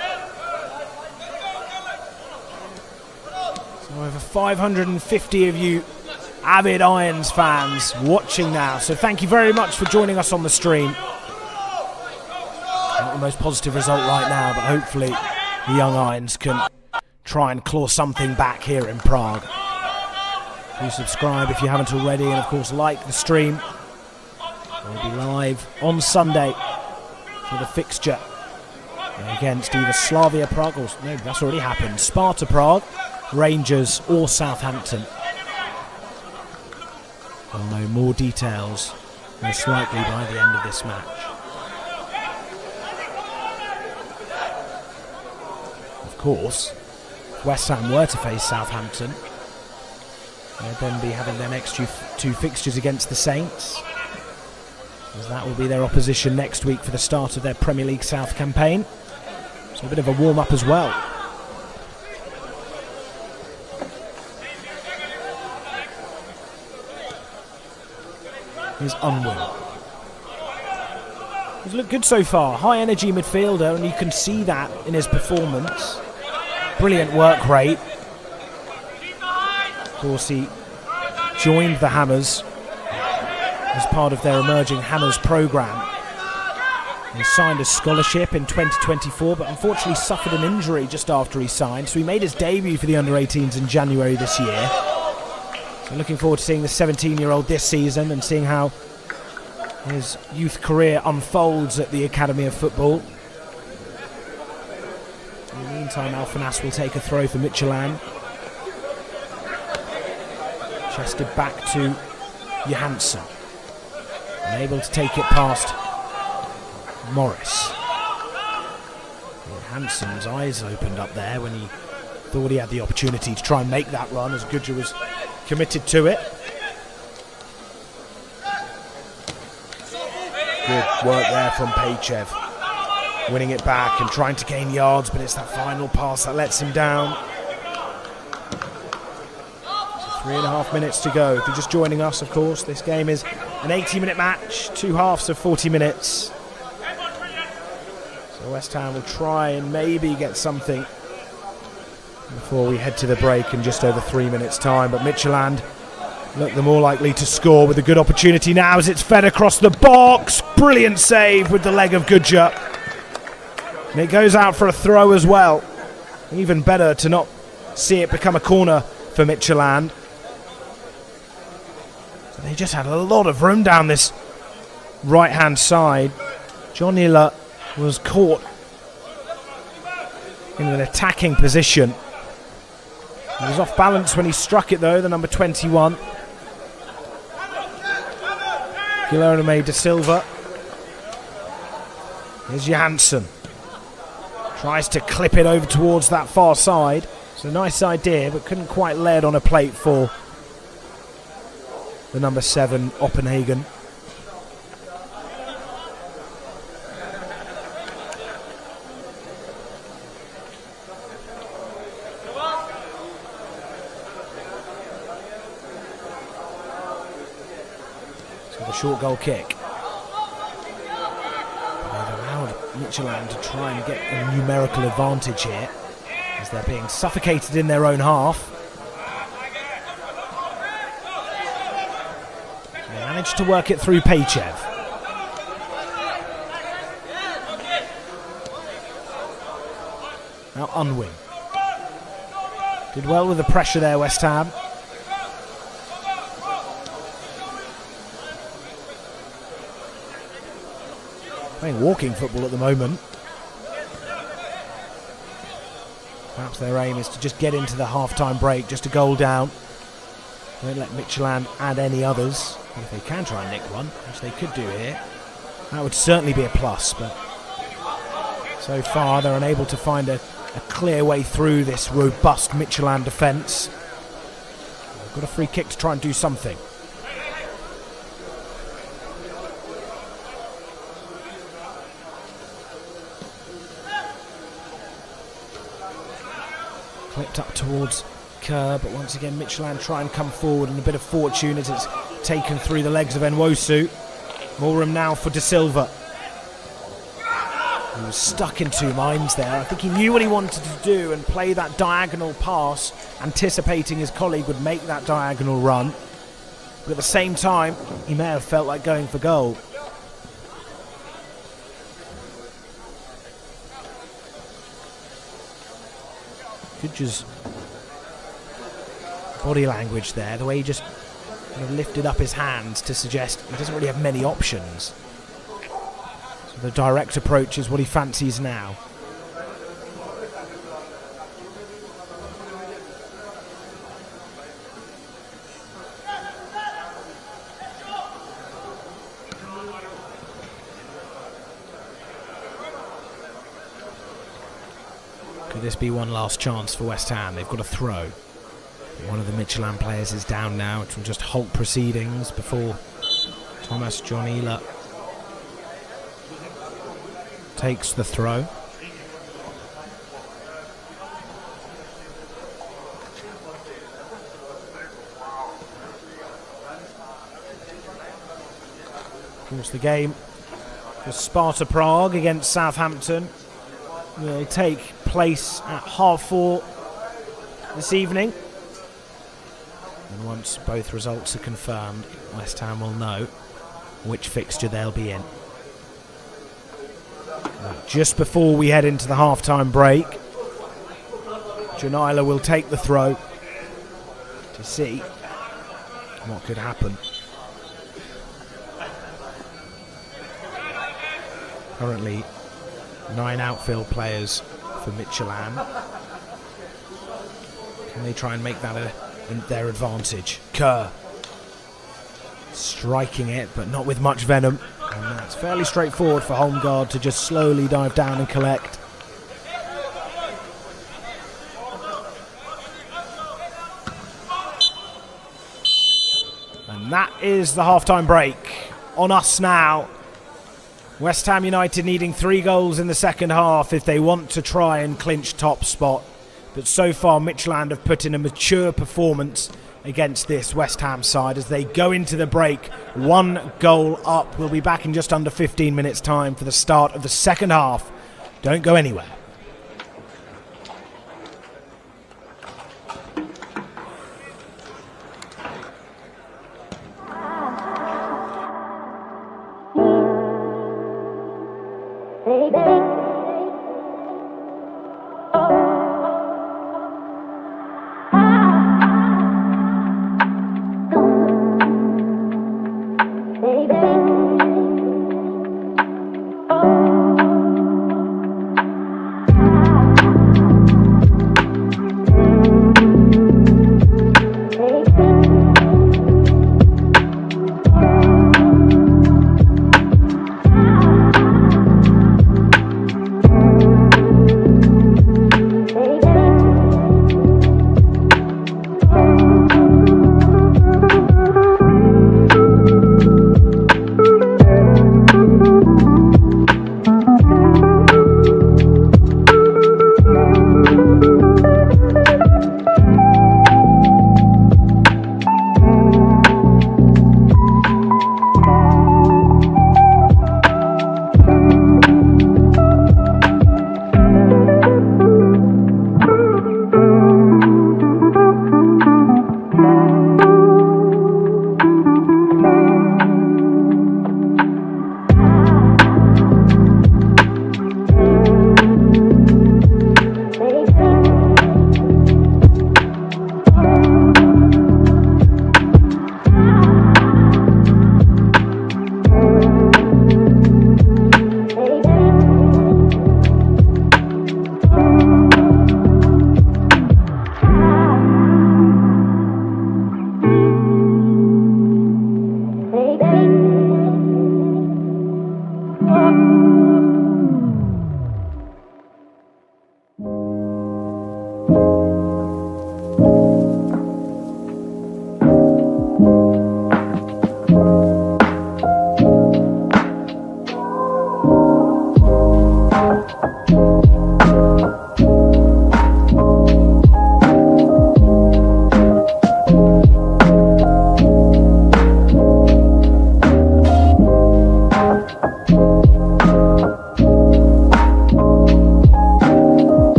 So over 550 of you avid Irons fans watching now, so thank you very much for joining us on the stream. Not the most positive result right now, but hopefully the young Irons can try and claw something back here in Prague. Do subscribe if you haven't already, and of course like the stream. We'll be live on Sunday for the fixture against either Slavia Prague, or no, that's already happened, Sparta Prague, Rangers or Southampton. We'll know more details most likely by the end of this match. Of course, if West Ham were to face Southampton, they'll then be having their next two fixtures against the Saints, as that will be their opposition next week for the start of their Premier League South campaign. So a bit of a warm-up as well. Here's Unwin. He's looked good so far. High energy midfielder, and you can see that in his performance. Brilliant work rate. Of course, he joined the Hammers as part of their emerging Hammers programme. He signed a scholarship in 2024, but unfortunately suffered an injury just after he signed. So he made his debut for the under-18s in January this year. So looking forward to seeing the 17-year-old this season and seeing how his youth career unfolds at the Academy of Football. In the meantime, Alphanas will take a throw for Midtjylland. Chested back to Johansson. Unable to take it past Morris. Johansson's eyes opened up there when he thought he had the opportunity to try and make that run, as Gudja was committed to it. Good work there from Paychev, winning it back and trying to gain yards, but it's that final pass that lets him down. So 3.5 minutes to go. If you're just joining us, of course, this game is an 80-minute match, 2 halves of 40 minutes. So West Ham will try and maybe get something before we head to the break in just over 3 minutes' time. But Midtjylland look the more likely to score with a good opportunity now as it's fed across the box. Brilliant save with the leg of Gudja. And it goes out for a throw as well. Even better to not see it become a corner for Midtjylland. So they just had a lot of room down this right-hand side. John Hiller was caught in an attacking position. He was off balance when he struck it though, the number 21. Guilherme da Silva. Here's Johansson. Tries to clip it over towards that far side. It's a nice idea, but couldn't quite lay it on a plate for the number 7, Oppenhagen. with a short goal kick. They've allowed Midtjylland to try and get a numerical advantage here as they're being suffocated in their own half. They managed to work it through Paychev. Now Unwin. Did well with the pressure there, West Ham. Playing walking football at the moment. Perhaps their aim is to just get into the half-time break, just a goal down. Don't let Midtjylland add any others. And if they can try and nick one, which they could do here, that would certainly be a plus. But so far, they're unable to find a clear way through this robust Midtjylland defence. They've got a free kick to try and do something. Clipped up towards Kerr, but once again Midtjylland try and come forward, and a bit of fortune as it's taken through the legs of Nwosu. More room now for De Silva. He was stuck in two minds there. I think he knew what he wanted to do and play that diagonal pass, anticipating his colleague would make that diagonal run. But at the same time, he may have felt like going for goal. Good just body language there, the way he just kind of lifted up his hands to suggest he doesn't really have many options. So the direct approach is what he fancies now. Could this be one last chance for West Ham? They've got a throw. One of the Midtjylland players is down now. It will just halt proceedings before Thomas John Ehler takes the throw. Of course, the game for Sparta Prague against Southampton will take place at 4:30 this evening. And once both results are confirmed, West Ham will know which fixture they'll be in. Now, just before we head into the half-time break, John Ehler will take the throw to see what could happen. Currently 9 outfield players for Midtjylland. Can they try and make that their advantage? Kerr striking it, but not with much venom. And that's fairly straightforward for Holmgaard to just slowly dive down and collect. And that is the half-time break. On us now. West Ham United needing 3 goals in the second half if they want to try and clinch top spot. But so far Midtjylland have put in a mature performance against this West Ham side as they go into the break 1 goal up. We'll be back in just under 15 minutes time for the start of the second half. Don't go anywhere.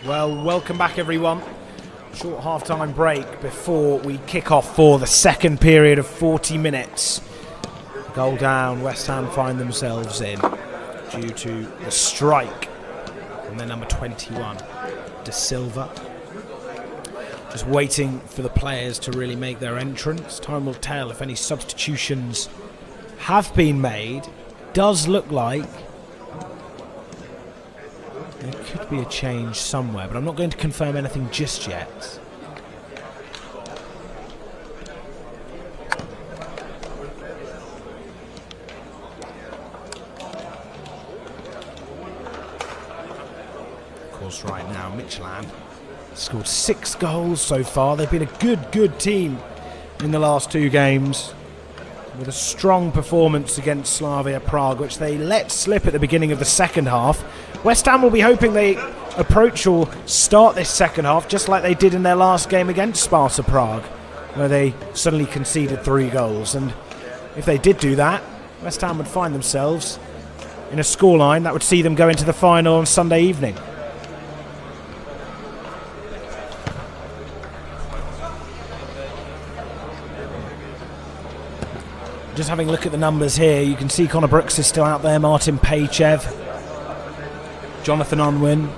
Well, welcome back everyone. Short half-time break before we kick off for the second period of 40 minutes. Goal down, West Ham find themselves in due to the strike from their number 21, De Silva. Just waiting for the players to really make their entrance. Time will tell if any substitutions have been made. Does look like there could be a change somewhere, but I'm not going to confirm anything just yet. Of course, right now, Midtjylland scored 6 goals so far. They've been a good team in the last 2 games, with a strong performance against Slavia Prague, which they let slip at the beginning of the second half. West Ham will be hoping they approach or start this second half just like they did in their last game against Sparta Prague, where they suddenly conceded 3 goals. And if they did do that, West Ham would find themselves in a scoreline that would see them go into the final on Sunday evening. Just having a look at the numbers here, you can see Connor Brooks is still out there, Martin Paychev, Jonathan Unwin,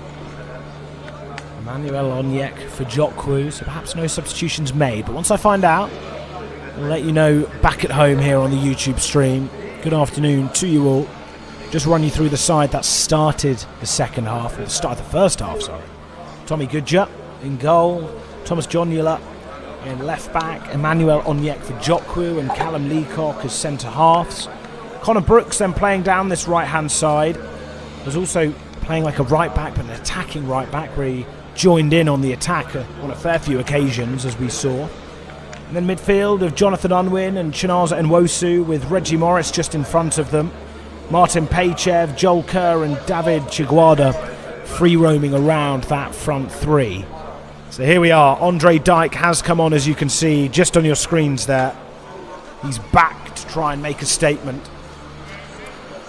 Emmanuel Onyek for Jokwu, so perhaps no substitutions made. But once I find out, I'll let you know back at home here on the YouTube stream. Good afternoon to you all. Just run you through the side that started the second half, or the start of the first half, sorry. Tommy Goodger in goal, Thomas Jonula in left back, Emmanuel Onyek for Jokwu, and Callum Leacock as centre halves. Connor Brooks then playing down this right hand side, was also playing like a right back, but an attacking right back, where he joined in on the attack on a fair few occasions, as we saw. And then midfield of Jonathan Unwin and Chinaza Nwosu, with Reggie Morris just in front of them, Martin Paychev, Joel Kerr and David Chiguada free roaming around that front 3. So here we are. Andre Dijk has come on, as you can see just on your screens there. He's back to try and make a statement.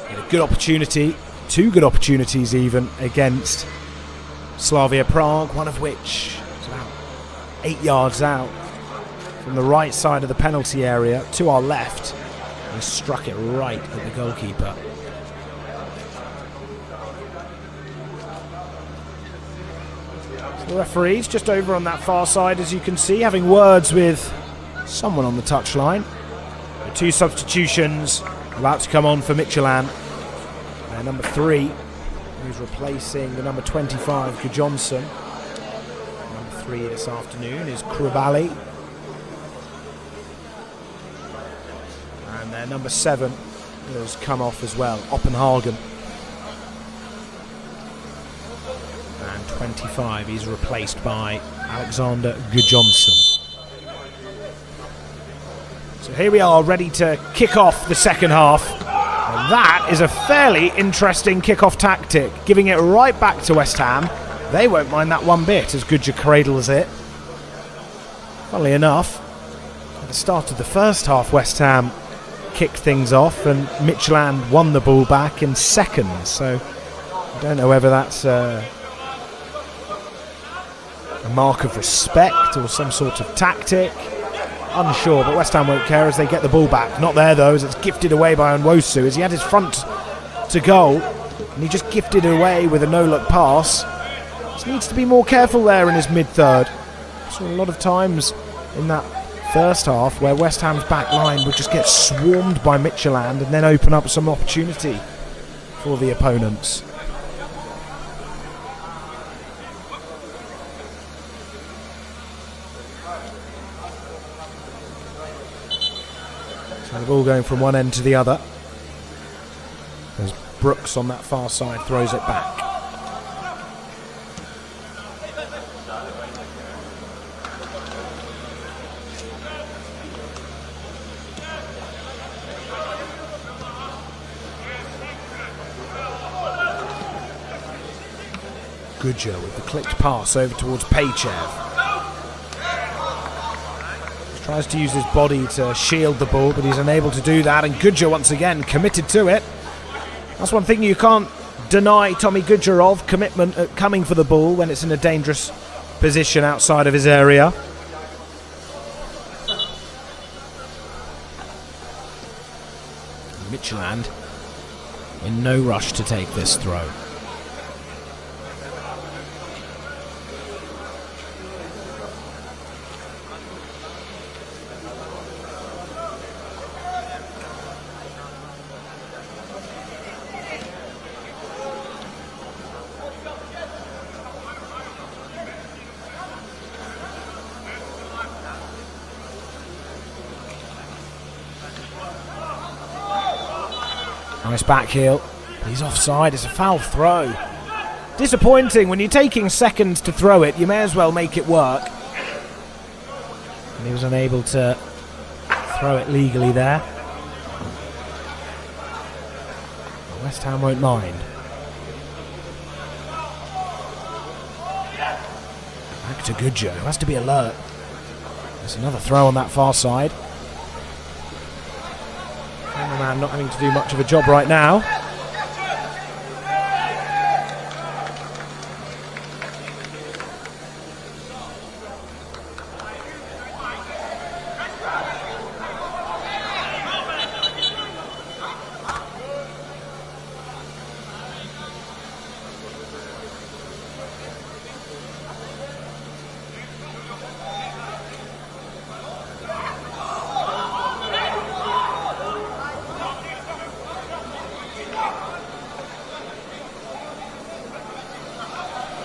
He had a good opportunity, 2 good opportunities even, against Slavia Prague, one of which is about 8 yards out from the right side of the penalty area to our left. He struck it right at the goalkeeper. The referee's just over on that far side, as you can see, having words with someone on the touchline. The 2 substitutions about to come on for Midtjylland. Number 3, who's replacing the number 25, Gudjonsson. Number 3 this afternoon is Krubali. And their number 7 has come off as well, Oppenhagen. And 25, he's replaced by Alexander Gudjonsson. So here we are, ready to kick off the second half. And that is a fairly interesting kick-off tactic, giving it right back to West Ham. They won't mind that one bit as Goodger cradles it. Funnily enough, at the start of the first half, West Ham kicked things off and Midtjylland won the ball back in seconds. So I don't know whether that's a mark of respect or some sort of tactic. Unsure, but West Ham won't care as they get the ball back. Not there though, as it's gifted away by Nwosu, as he had his front to goal and he just gifted it away with a no-look pass. Just needs to be more careful there in his mid-third. Saw a lot of times in that first half where West Ham's back line would just get swarmed by Midtjylland and then open up some opportunity for the opponents. So the ball going from one end to the other, as Brooks on that far side throws it back. Goodger with the clicked pass over towards Paychev. Tries to use his body to shield the ball, but he's unable to do that, and Goodger once again committed to it. That's one thing you can't deny Tommy Gudjarov commitment at coming for the ball when it's in a dangerous position outside of his area. Midtjylland in no rush to take this throw. Nice back heel. He's offside. It's a foul throw. Disappointing. When you're taking seconds to throw it, you may as well make it work. And he was unable to throw it legally there. West Ham won't mind. Back to Gudjo. Has to be alert. There's another throw on that far side. Cameraman not having to do much of a job right now.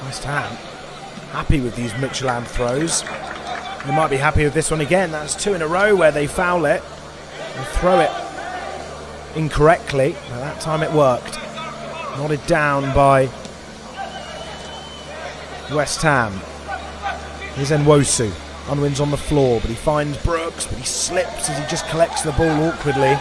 West Ham happy with these Midtjylland throws. They might be happy with this one again. That's 2 in a row where they foul it and throw it incorrectly. But that time it worked. Nodded down by West Ham. Here's Nwosu. Unwin's on the floor, but he finds Brooks, but he slips as he just collects the ball awkwardly.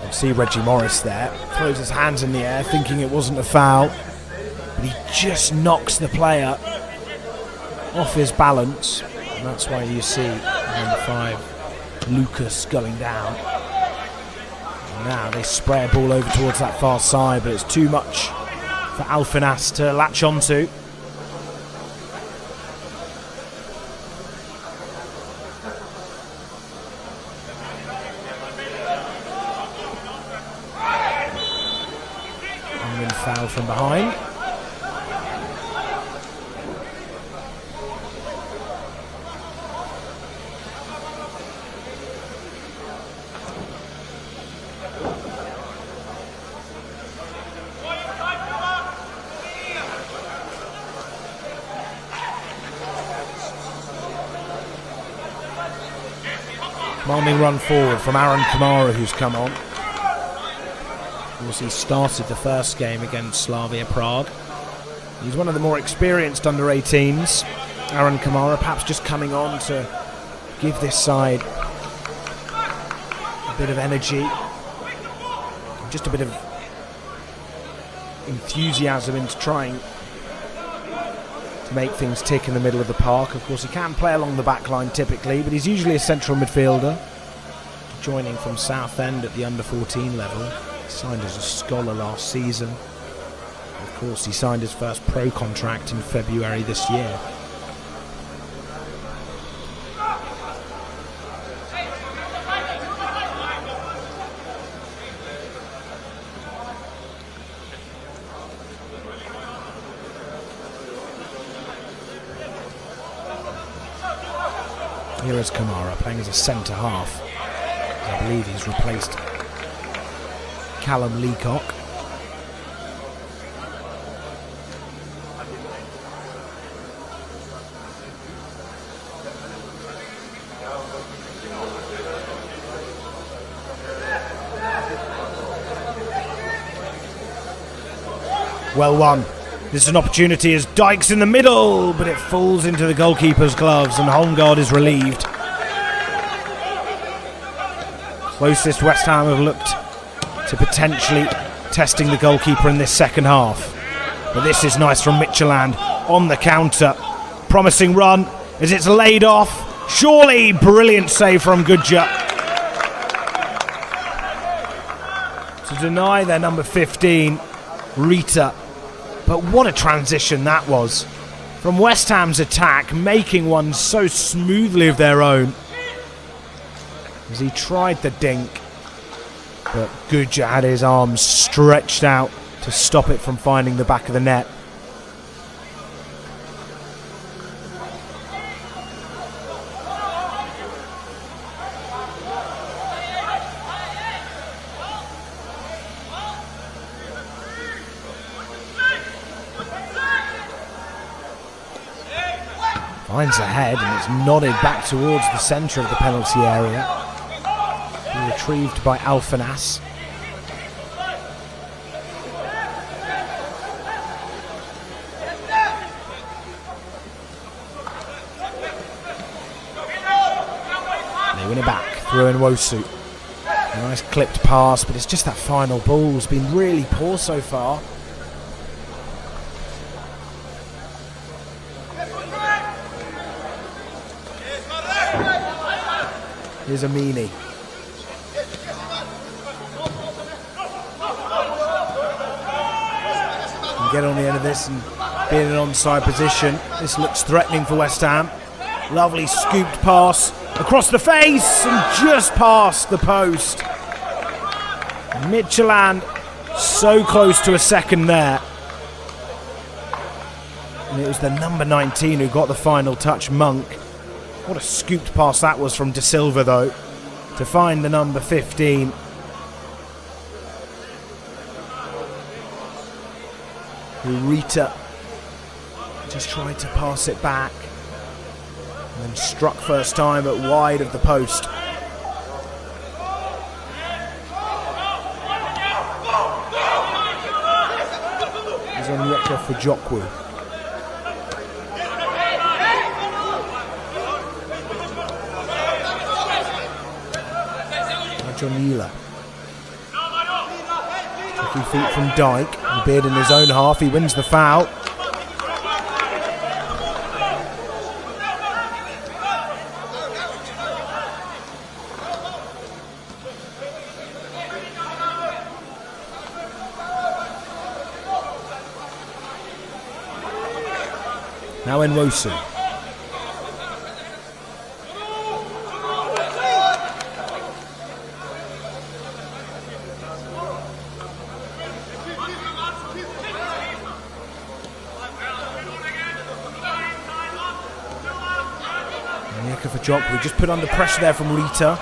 See Reggie Morris there, throws his hands in the air thinking it wasn't a foul, but he just knocks the player off his balance, and that's why you see number 5 Lucas going down. And now they spray a ball over towards that far side, but it's too much for Alfinas to latch onto. Foul from behind. Commanding run forward from Aaron Kamara, who's come on. Of course, he started the first game against Slavia Prague. He's one of the more experienced under-18s. Aaron Kamara perhaps just coming on to give this side a bit of energy, just a bit of enthusiasm into trying to make things tick in the middle of the park. Of course, he can play along the back line typically, but he's usually a central midfielder, joining from Southend at the under-14 level. Signed as a scholar last season. Of course, he signed his first pro contract in February this year. Here is Kamara playing as a centre half. I believe he's replaced Callum Leacock. Well won. This is an opportunity as Dykes in the middle, but it falls into the goalkeeper's gloves and Holmgaard is relieved. Closest West Ham have looked to potentially testing the goalkeeper in this second half. But this is nice from Midtjylland on the counter. Promising run as it's laid off. Surely, brilliant save from Gudja to deny their number 15, Rita. But what a transition that was from West Ham's attack, making one so smoothly of their own as he tried the dink, but Gudja had his arms stretched out to stop it from finding the back of the net. Finds ahead and it's nodded back towards the centre of the penalty area. Retrieved by Alphanas. They win it back through Nwosu. A nice clipped pass, but it's just that final ball's been really poor so far. Here's Amini. Can get on the end of this and be in an onside position. This looks threatening for West Ham. Lovely scooped pass across the face and just past the post. Midtjylland so close to a second there. And it was the number 19 who got the final touch, Monk. What a scooped pass that was from De Silva, though, to find the number 15. Rita just tried to pass it back and then struck first time but wide of the post. He's on Yeka for Jokwu. Jonila. Tricky feet from Dyke. He beard in his own half. He wins the foul. Now Nwosu. For Jock, we just put under pressure there from Rita.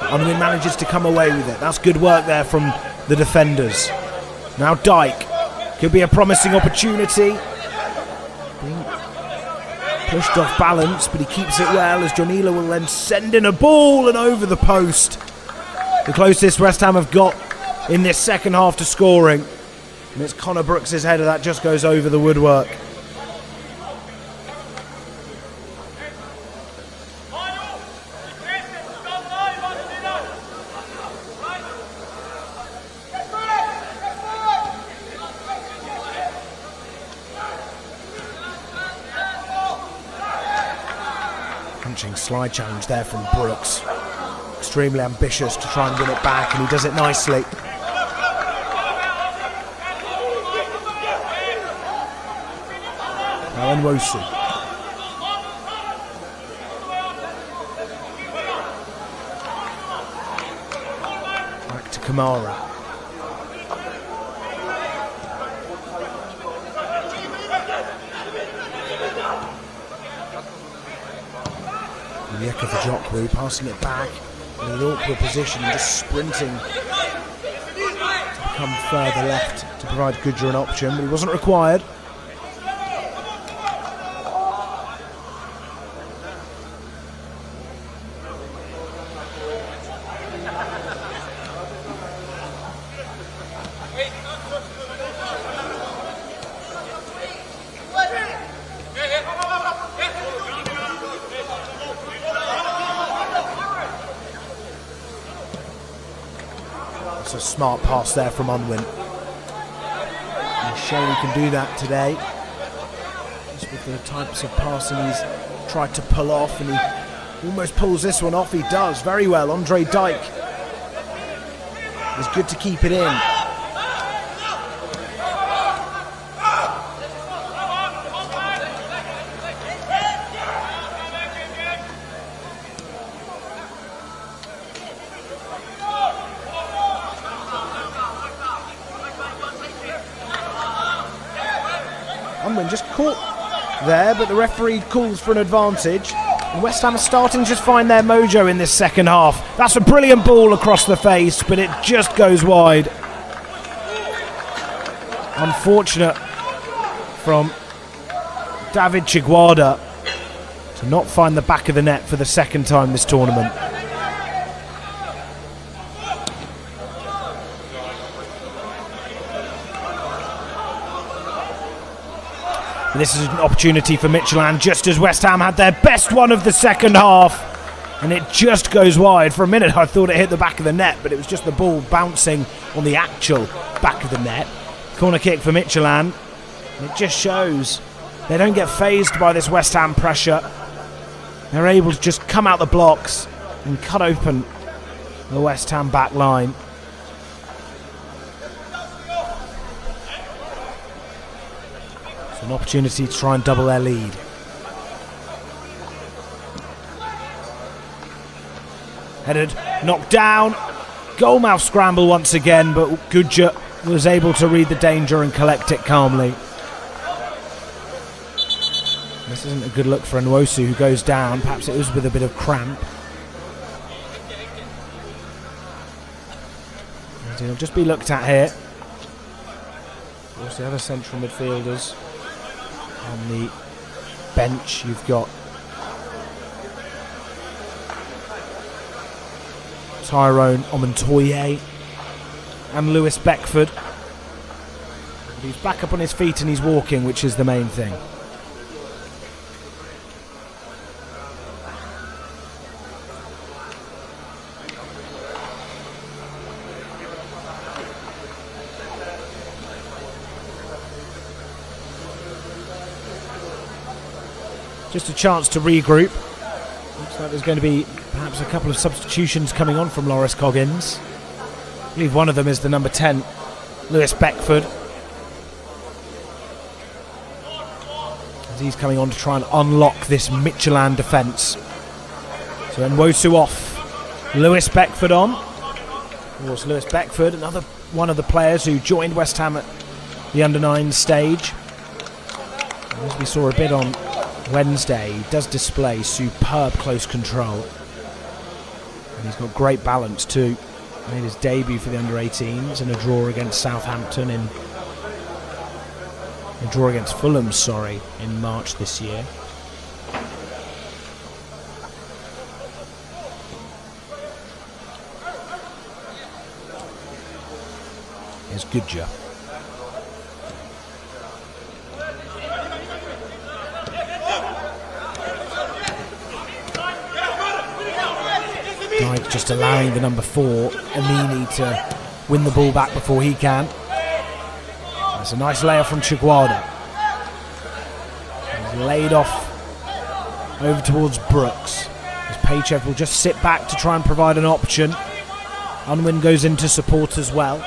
Unwin manages to come away with it. That's good work there from the defenders. Now Dyke. Could be a promising opportunity. Being pushed off balance, but he keeps it well as Jonila will then send in a ball and over the post. The closest West Ham have got in this second half to scoring. And it's Connor Brooks' header that just goes over the woodwork. Slide challenge there from Brooks. Extremely ambitious to try and win it back, and he does it nicely. Now Nwosu. Back to Kamara. Yeka for Jokwu, passing it back in an awkward position, just sprinting to become further left to provide Gudja an option, but he wasn't required. smart pass there from Unwin. And Shane can do that today. Just with the types of passing he's tried to pull off, and he almost pulls this one off. He does very well. Andre Dyke. It's good to keep it in. Unwin just caught there, but the referee calls for an advantage. And West Ham are starting to just find their mojo in this second half. That's a brilliant ball across the face, but it just goes wide. Unfortunate from David Chiguarda to not find the back of the net for the second time this tournament. This is an opportunity for Midtjylland, just as West Ham had their best one of the second half, and it just goes wide. For a minute I thought it hit the back of the net, but it was just the ball bouncing on the actual back of the net. Corner kick for Midtjylland. It just shows they don't get fazed by this West Ham pressure. They're able to just come out the blocks and cut open the West Ham back line. An opportunity to try and double their lead. Headed, knocked down. Goalmouth scramble once again, but Gudja was able to read the danger and collect it calmly. This isn't a good look for Nwosu, who goes down. Perhaps it was with a bit of cramp. And he'll just be looked at here. Of course, the other central midfielders on the bench, you've got Tyrone Omontoye and Lewis Beckford. But he's back up on his feet and he's walking, which is the main thing. Just a chance to regroup. Looks like there's going to be perhaps a couple of substitutions coming on from Loris Coggins. I believe one of them is the number 10, Lewis Beckford. As he's coming on to try and unlock this Midtjylland defence. So Nwosu off, Lewis Beckford on. Of course, Lewis Beckford, another one of the players who joined West Ham at the under-9 stage. And as we saw a bit on Wednesday, he does display superb close control, and he's got great balance too. Made his debut for the under-18s in a draw against Southampton, in a draw against Fulham, in March this year. Here's Gudja. Dyke just allowing the number 4, Amini, to win the ball back before he can. That's a nice layer from Chiguarda. He's laid off over towards Brooks. As Paychev will just sit back to try and provide an option. Unwin goes in to support as well.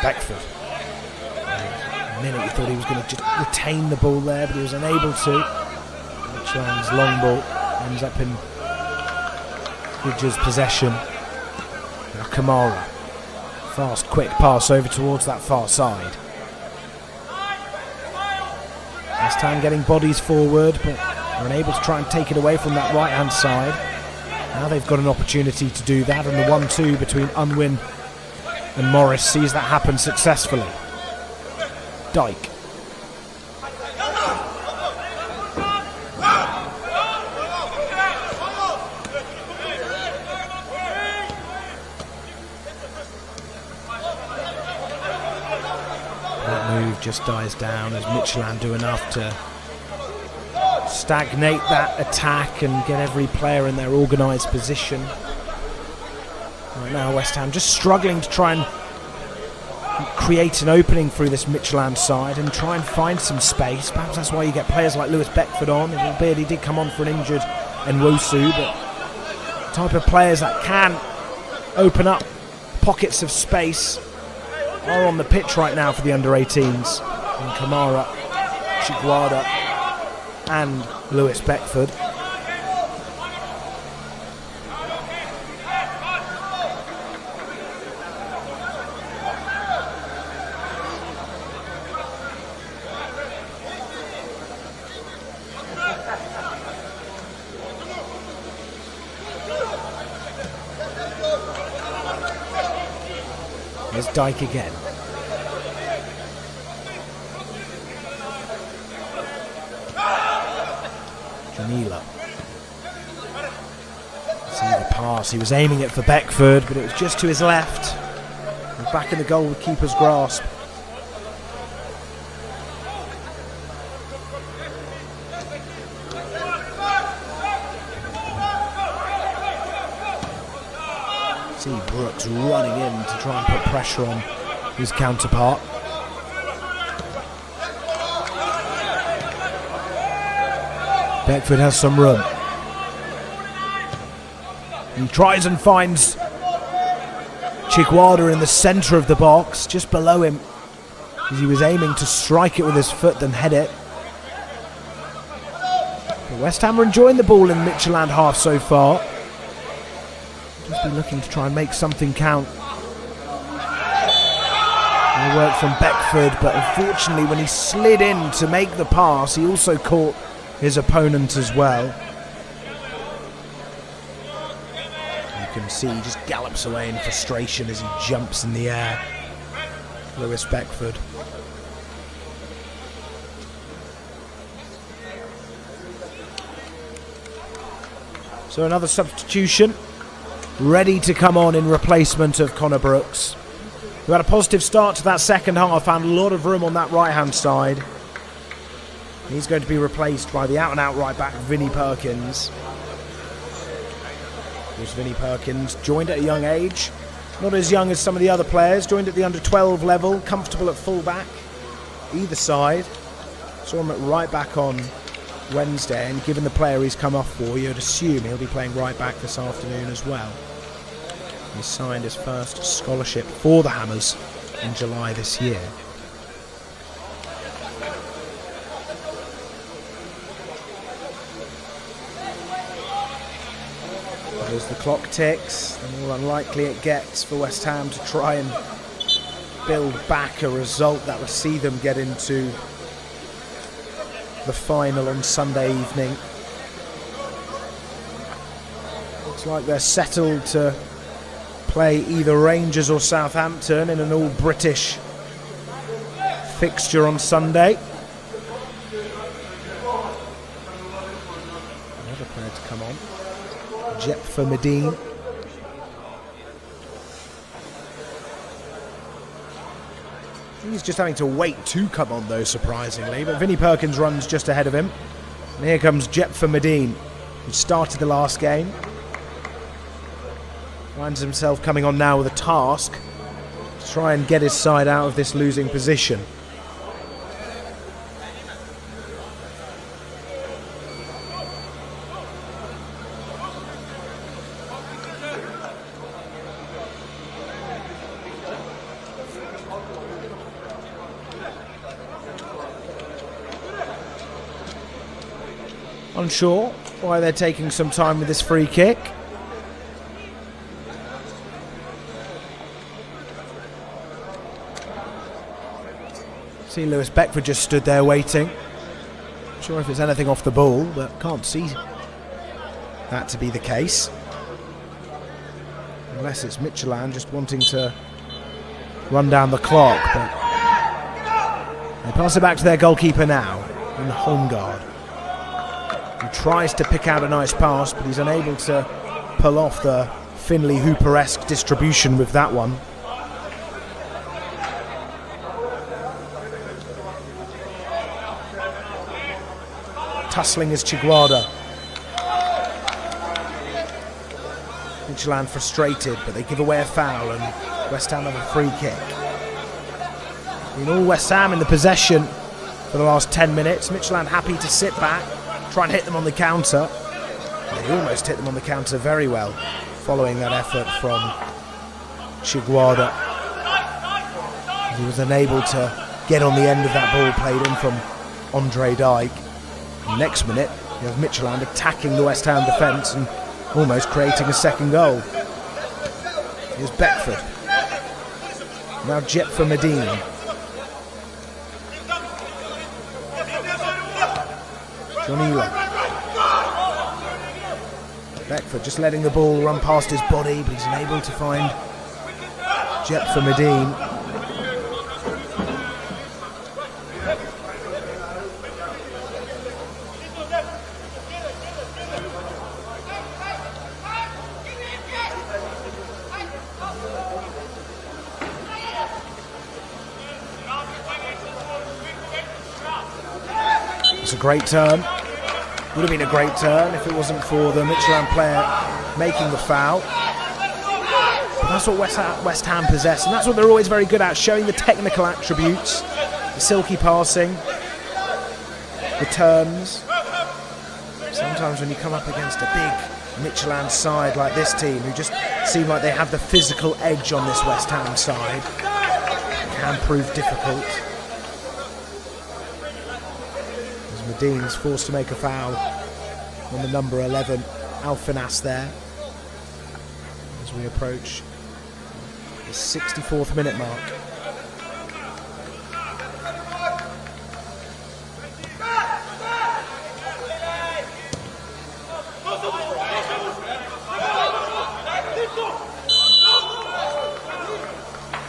Beckford. A minute you thought he was going to just retain the ball there, but he was unable to. Midtjylland's long ball ends up in Gudja's possession. Now Kamara. Fast, quick pass over towards that far side. This time getting bodies forward, but they're unable to try and take it away from that right-hand side. Now they've got an opportunity to do that, and the 1-2 between Unwin and Morris sees that happen successfully. Dyke. initiative just dies down as Midtjylland do enough to stagnate that attack and get every player in their organised position. Right now West Ham just struggling to try and create an opening through this Midtjylland side and try and find some space. Perhaps that's why you get players like Lewis Beckford on, albeit he did come on for an injured Nwosu, but the type of players that can open up pockets of space are on the pitch right now for the under-18s. And Kamara, Chiguada and Lewis Beckford. There's Dyke again. Janila. See the pass. He was aiming it for Beckford, but it was just to his left. And back in the goalkeeper's grasp. See Brooks running in to try and put pressure on his counterpart. Beckford has some room. He tries and finds Chiguada in the centre of the box, just below him, as he was aiming to strike it with his foot then head it. But West Ham are enjoying the ball in Midtjylland half so far. Just be looking to try and make something count. Good work from Beckford, but unfortunately when he slid in to make the pass, he also caught his opponent as well. You can see he just gallops away in frustration as he jumps in the air. Lewis Beckford. So another substitution ready to come on in replacement of Connor Brooks, who had a positive start to that second half, found a lot of room on that right hand side. He's going to be replaced by the out-and-out right-back, Vinnie Perkins. Here's Vinnie Perkins, joined at a young age. Not as young as some of the other players, joined at the under-12 level, comfortable at full-back, either side. Saw him at right-back on Wednesday, and given the player he's come off for, you'd assume he'll be playing right-back this afternoon as well. He signed his first scholarship for the Hammers in July this year. As the clock ticks, the more unlikely it gets for West Ham to try and build back a result that would see them get into the final on Sunday evening. Looks like they're settled to play either Rangers or Southampton in an all-British fixture on Sunday. Another player to come on. Jet for Medine. He's just having to wait to come on though, surprisingly, but Vinnie Perkins runs just ahead of him. And here comes Jet for Medine, who started the last game. Finds himself coming on now with a task to try and get his side out of this losing position. Unsure why they're taking some time with this free kick. See Lewis Beckford just stood there waiting. Not sure if it's anything off the ball, but can't see that to be the case. Unless it's Midtjylland just wanting to run down the clock. But they pass it back to their goalkeeper now, in Holmgaard. He tries to pick out a nice pass, but he's unable to pull off the Finlay Hooper-esque distribution with that one. tussling is Chiguarda. Midtjylland frustrated, but they give away a foul and West Ham have a free kick. All West Ham in the possession for the last 10 minutes. Midtjylland happy to sit back, try and hit them on the counter. They almost hit them on the counter very well, following that effort from Chiguarda. He was unable to get on the end of that ball played in from Andre Dijk. Next minute, you have Midtjylland attacking the West Ham defence and almost creating a second goal. Here's Beckford. Now Jet for Medine. Jonila. Beckford just letting the ball run past his body, but he's unable to find Jet for Medine. It's a great turn. Would have been a great turn if it wasn't for the Midtjylland player making the foul. But that's what West Ham possess, and that's what they're always very good at, showing the technical attributes, the silky passing, the turns. Sometimes when you come up against a big Midtjylland side like this team, who just seem like they have the physical edge on this West Ham side, it can prove difficult. Medine's forced to make a foul on the number 11, Alfinas there, as we approach the 64th minute mark.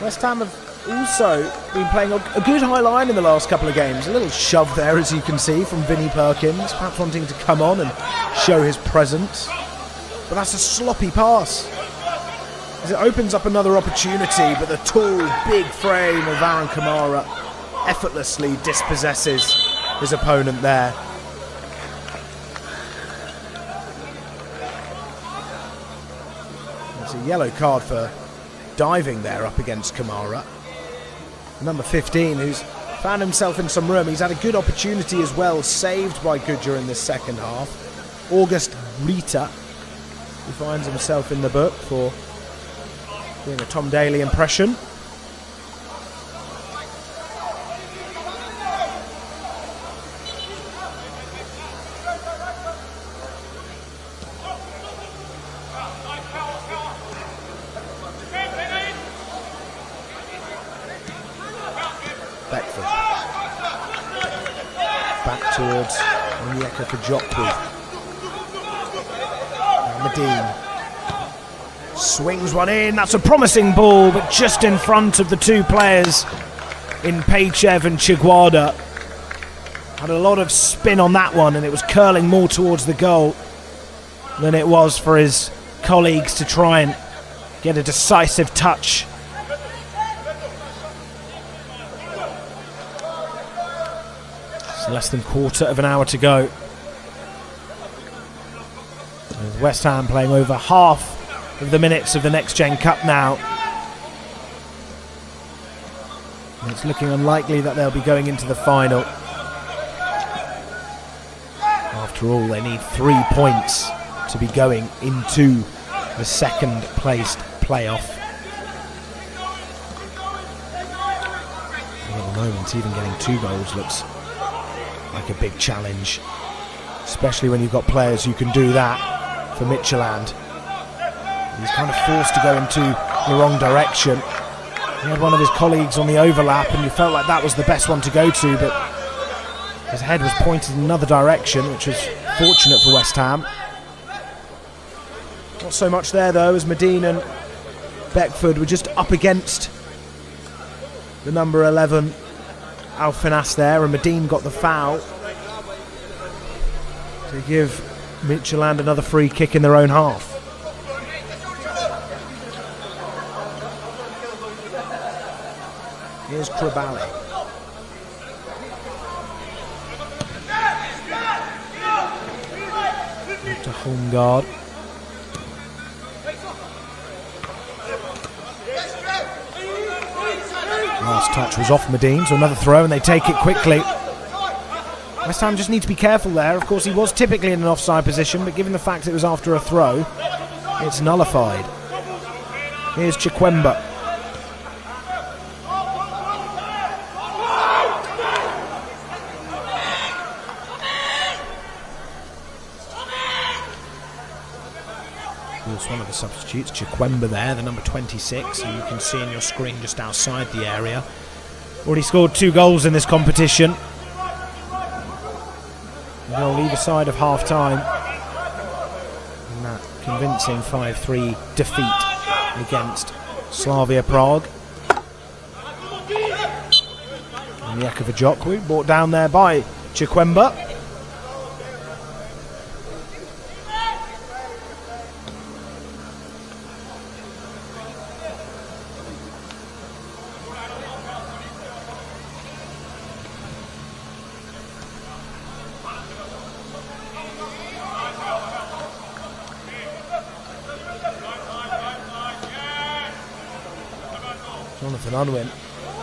West Ham have also been playing a good high line in the last couple of games. A little shove there, as you can see, from Vinnie Perkins, perhaps wanting to come on and show his presence. But that's a sloppy pass, as it opens up another opportunity, but the tall, big frame of Aaron Kamara effortlessly dispossesses his opponent there. It's a yellow card for diving there up against Kamara. Number 15, who's found himself in some room. He's had a good opportunity as well, saved by Goodger in this second half. August Rita, who finds himself in the book for doing a Tom Daly impression. Beckford. Back towards Onyeka Kajokwu. Medine swings one in. That's a promising ball, but just in front of the two players in Paychev and Chiguarda. Had a lot of spin on that one, and it was curling more towards the goal than it was for his colleagues to try and get a decisive touch. Less than quarter of an hour to go. With West Ham playing over half of the minutes of the NextGen Cup now. And it's looking unlikely that they'll be going into the final. After all, they need 3 points to be going into the second placed playoff. And at the moment, even getting 2 goals looks like a big challenge, especially when you've got players who can do that for Midtjylland. He's kind of forced to go into the wrong direction. He had one of his colleagues on the overlap, and you felt like that was the best one to go to, but his head was pointed in another direction, which was fortunate for West Ham. Not so much there though, as Medine and Beckford were just up against the number 11 Alfinas there, and Medine got the foul to give Midtjylland another free kick in their own half. Here's Krabali. Back to home guard. Last touch was off Medine, so another throw, and they take it quickly. West Ham just need to be careful there. Of course, he was typically in an offside position, but given the fact it was after a throw, it's nullified. Here's Chikwemba. One of the substitutes, Chikwemba there, the number 26, who you can see in your screen just outside the area. Already scored 2 goals in this competition. A goal either side of half-time. And that convincing 5-3 defeat against Slavia Prague. And Yakovajokwu brought down there by Chikwemba. Jonathan Unwin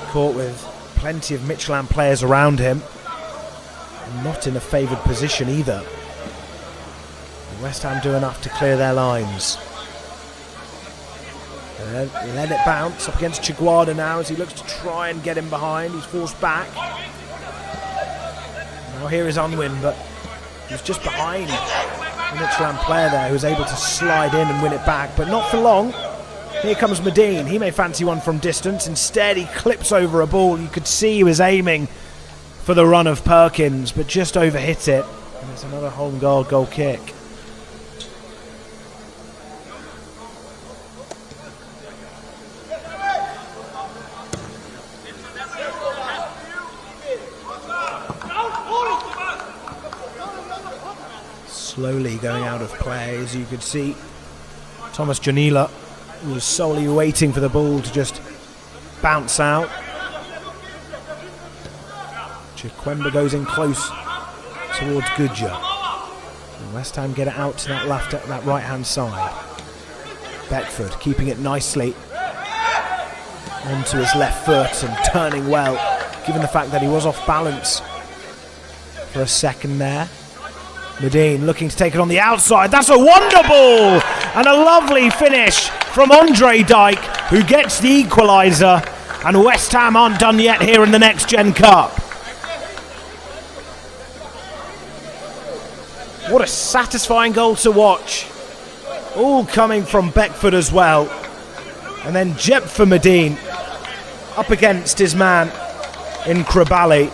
caught with plenty of Midtjylland players around him. Not in a favoured position either. West Ham do enough to clear their lines. Let it bounce up against Chiguarda now as he looks to try and get him behind. He's forced back. Now here is Unwin, but he's just behind the Midtjylland player there who was able to slide in and win it back, but not for long. Here comes Medine. He may fancy one from distance. Instead, he clips over a ball. You could see he was aiming for the run of Perkins, but just overhit it. And it's another home goal kick. Slowly going out of play, as you could see. Thomas Janila was solely waiting for the ball to just bounce out. Chikwemba goes in close towards Gudja. And West Ham get it out to that right-hand side. Beckford keeping it nicely onto his left foot and turning well, given the fact that he was off balance for a second there. Medine looking to take it on the outside. That's a wonder ball! And a lovely finish from Andre Dijk, who gets the equaliser. And West Ham aren't done yet here in the NextGen Cup. What a satisfying goal to watch. All coming from Beckford as well. And then Jepfer Medine up against his man in Krabali,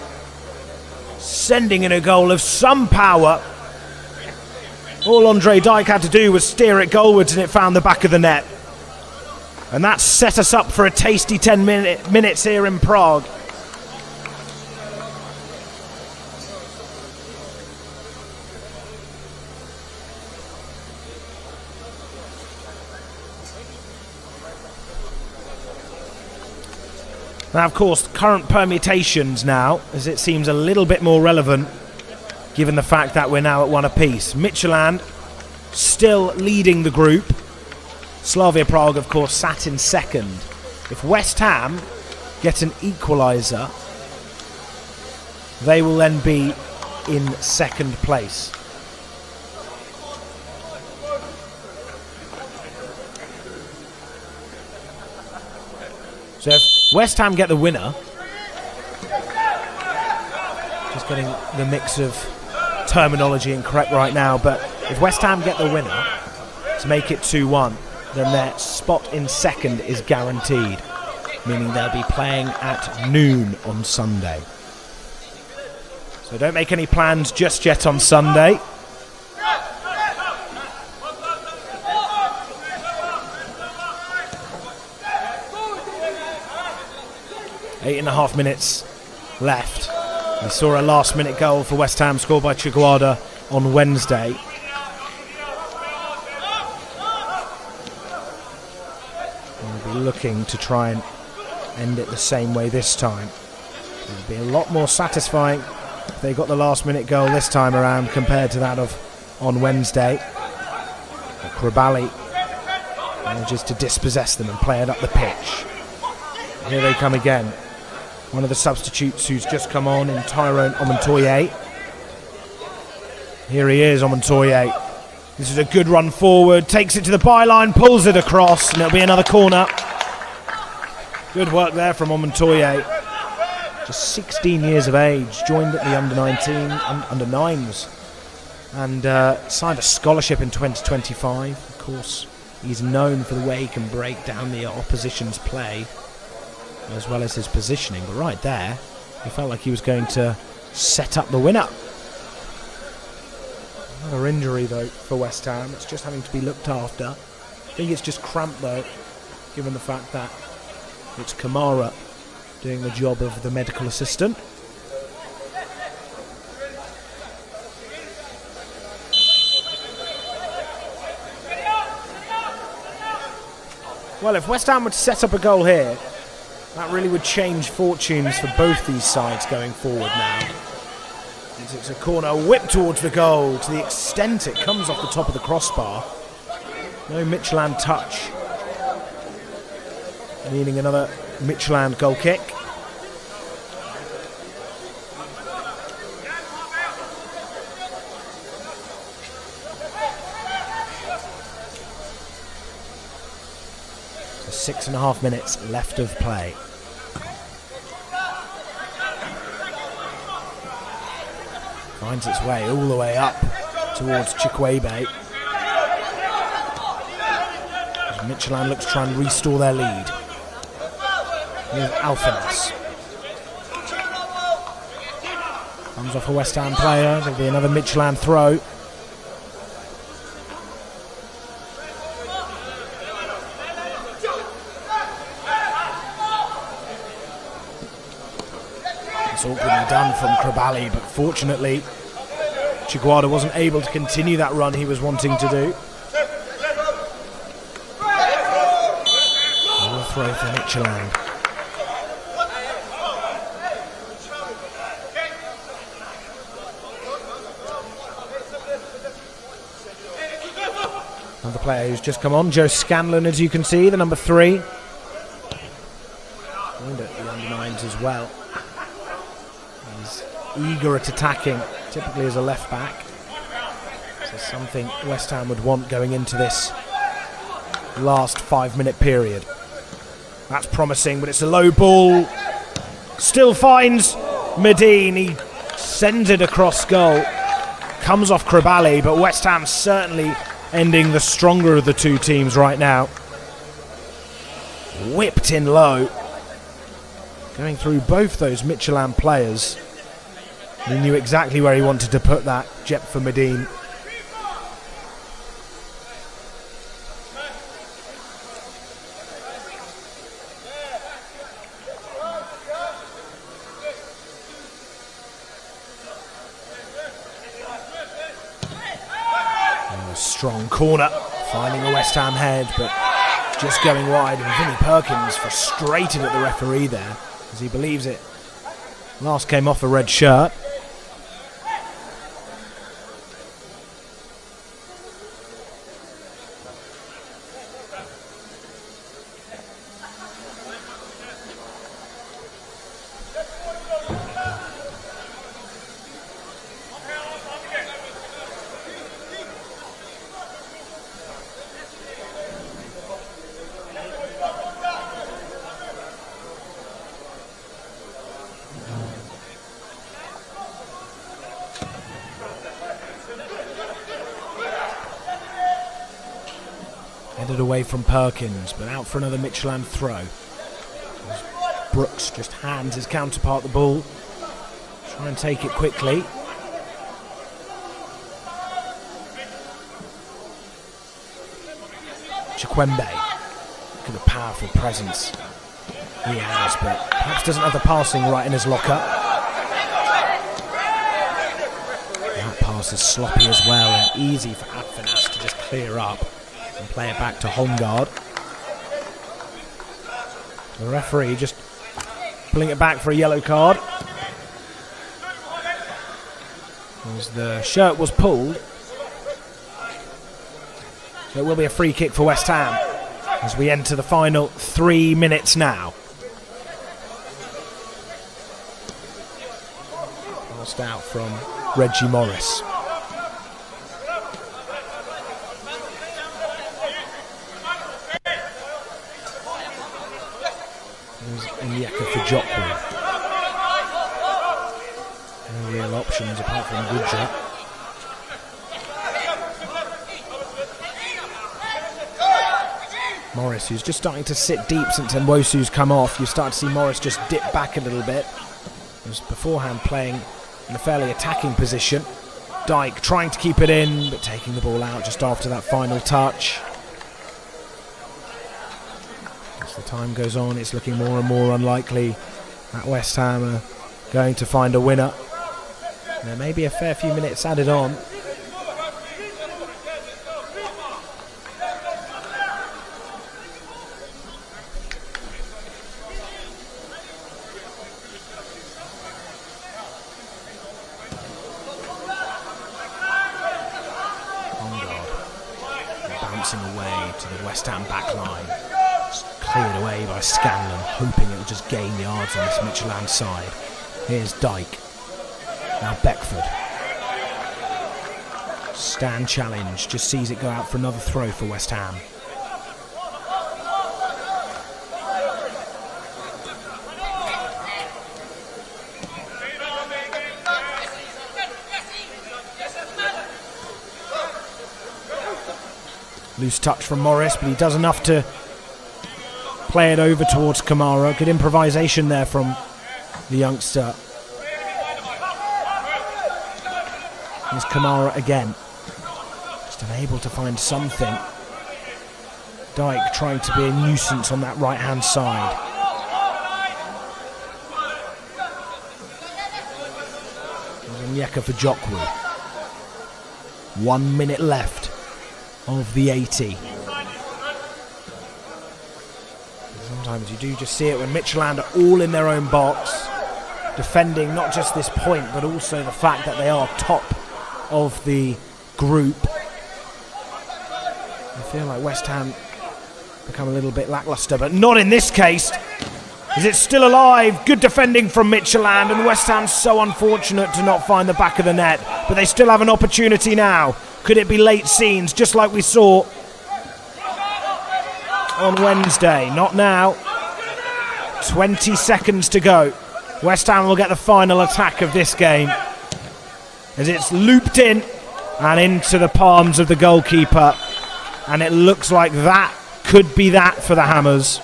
sending in a goal of some power. All Andre Dijk had to do was steer it goalwards and it found the back of the net. And that set us up for a tasty 10 minutes here in Prague. Now, of course, current permutations now, as it seems a little bit more relevant, given the fact that we're now at 1 apiece. Midtjylland still leading the group. Slavia Prague, of course, sat in second. If West Ham get an equaliser, they will then be in second place. So if West Ham get the winner, just getting the mix of terminology incorrect right now, but if West Ham get the winner to make it 2-1, then their spot in second is guaranteed, meaning they'll be playing at noon on Sunday. So don't make any plans just yet on Sunday. Eight and a half minutes left. We saw a last-minute goal for West Ham scored by Chiguarda on Wednesday. We'll be looking to try and end it the same way this time. It would be a lot more satisfying if they got the last-minute goal this time around compared to that of on Wednesday. Krabali manages to dispossess them and play it up the pitch. Here they come again. One of the substitutes who's just come on in Tyrone Omontoye. Here he is, Omontoye. This is a good run forward, takes it to the byline, pulls it across, and it'll be another corner. Good work there from Omontoye. Just 16 years of age, joined at the under 9s, and signed a scholarship in 2025. Of course, he's known for the way he can break down the opposition's play, as well as his positioning. But right there, he felt like he was going to set up the winner. Another injury, though, for West Ham. It's just having to be looked after. I think it's just cramped, though, given the fact that it's Kamara doing the job of the medical assistant. Well, if West Ham would set up a goal here, that really would change fortunes for both these sides going forward now. It's a corner whipped towards the goal to the extent it comes off the top of the crossbar. No Midtjylland touch, meaning another Midtjylland goal kick. So 6.5 minutes left of play. Finds its way all the way up towards Chikwebe. Midtjylland looks to try and restore their lead. Here's Alphanas. Comes off a West Ham player. There'll be another Midtjylland throw. It's awkwardly done from Krabali, but fortunately Chiguada wasn't able to continue that run he was wanting to do. Another throw for Midtjylland. Another player who's just come on, Joe Scanlon, as you can see, the number 3. Joined at the under 9s as well. He's eager at attacking, typically as a left back. So something West Ham would want going into this last 5-minute period. That's promising, but it's a low ball. Still finds Medine. He sends it across goal. Comes off Krabali, but West Ham certainly ending the stronger of the two teams right now. Whipped in low. Going through both those Midtjylland players. He knew exactly where he wanted to put that. Jep for Medine. Strong corner, finding a West Ham head, but just going wide, and Vinnie Perkins frustrated at the referee there, as he believes it last came off a red shirt. Headed away from Perkins, but out for another Midtjylland throw. As Brooks just hands his counterpart the ball. Try and take it quickly. Chikwembe. Look at the powerful presence he has, but perhaps doesn't have the passing right in his locker. That pass is sloppy as well, and easy for Alphanas to just clear up and play it back to Holmgaard. The referee just pulling it back for a yellow card. As the shirt was pulled, So it will be a free kick for West Ham as we enter the final 3 minutes now. Passed out from Reggie Morris. Nyeka for Jokwu. No real options apart from Goodger. Morris, who's just starting to sit deep since Nwosu's come off. You start to see Morris just dip back a little bit. He was beforehand playing in a fairly attacking position. Dyke trying to keep it in, but taking the ball out just after that final touch. As the time goes on, it's looking more and more unlikely that West Ham are going to find a winner. There may be a fair few minutes added on. Bouncing away to the West Ham back line. Cleared away by Scanlon, hoping it will just gain yards on this Midtjylland side. Here's Dyke. Now Beckford. Stand challenge, just sees it go out for another throw for West Ham. Loose touch from Morris, but he does enough to play it over towards Kamara. Good improvisation there from the youngster. Here's Kamara again. Just unable to find something. Dyke trying to be a nuisance on that right-hand side. There's Nyeka for Jokwu. 1 minute left of the 80. Sometimes you do just see it when Midtjylland are all in their own box, defending not just this point but also the fact that they are top of the group. I feel like West Ham become a little bit lacklustre, but not in this case. Is it still alive? Good defending from Midtjylland, and West Ham's so unfortunate to not find the back of the net, but they still have an opportunity now. Could it be late scenes, just like we saw on Wednesday? Not now. 20 seconds to go. West Ham will get the final attack of this game as it's looped in and into the palms of the goalkeeper, and it looks like that could be that for the Hammers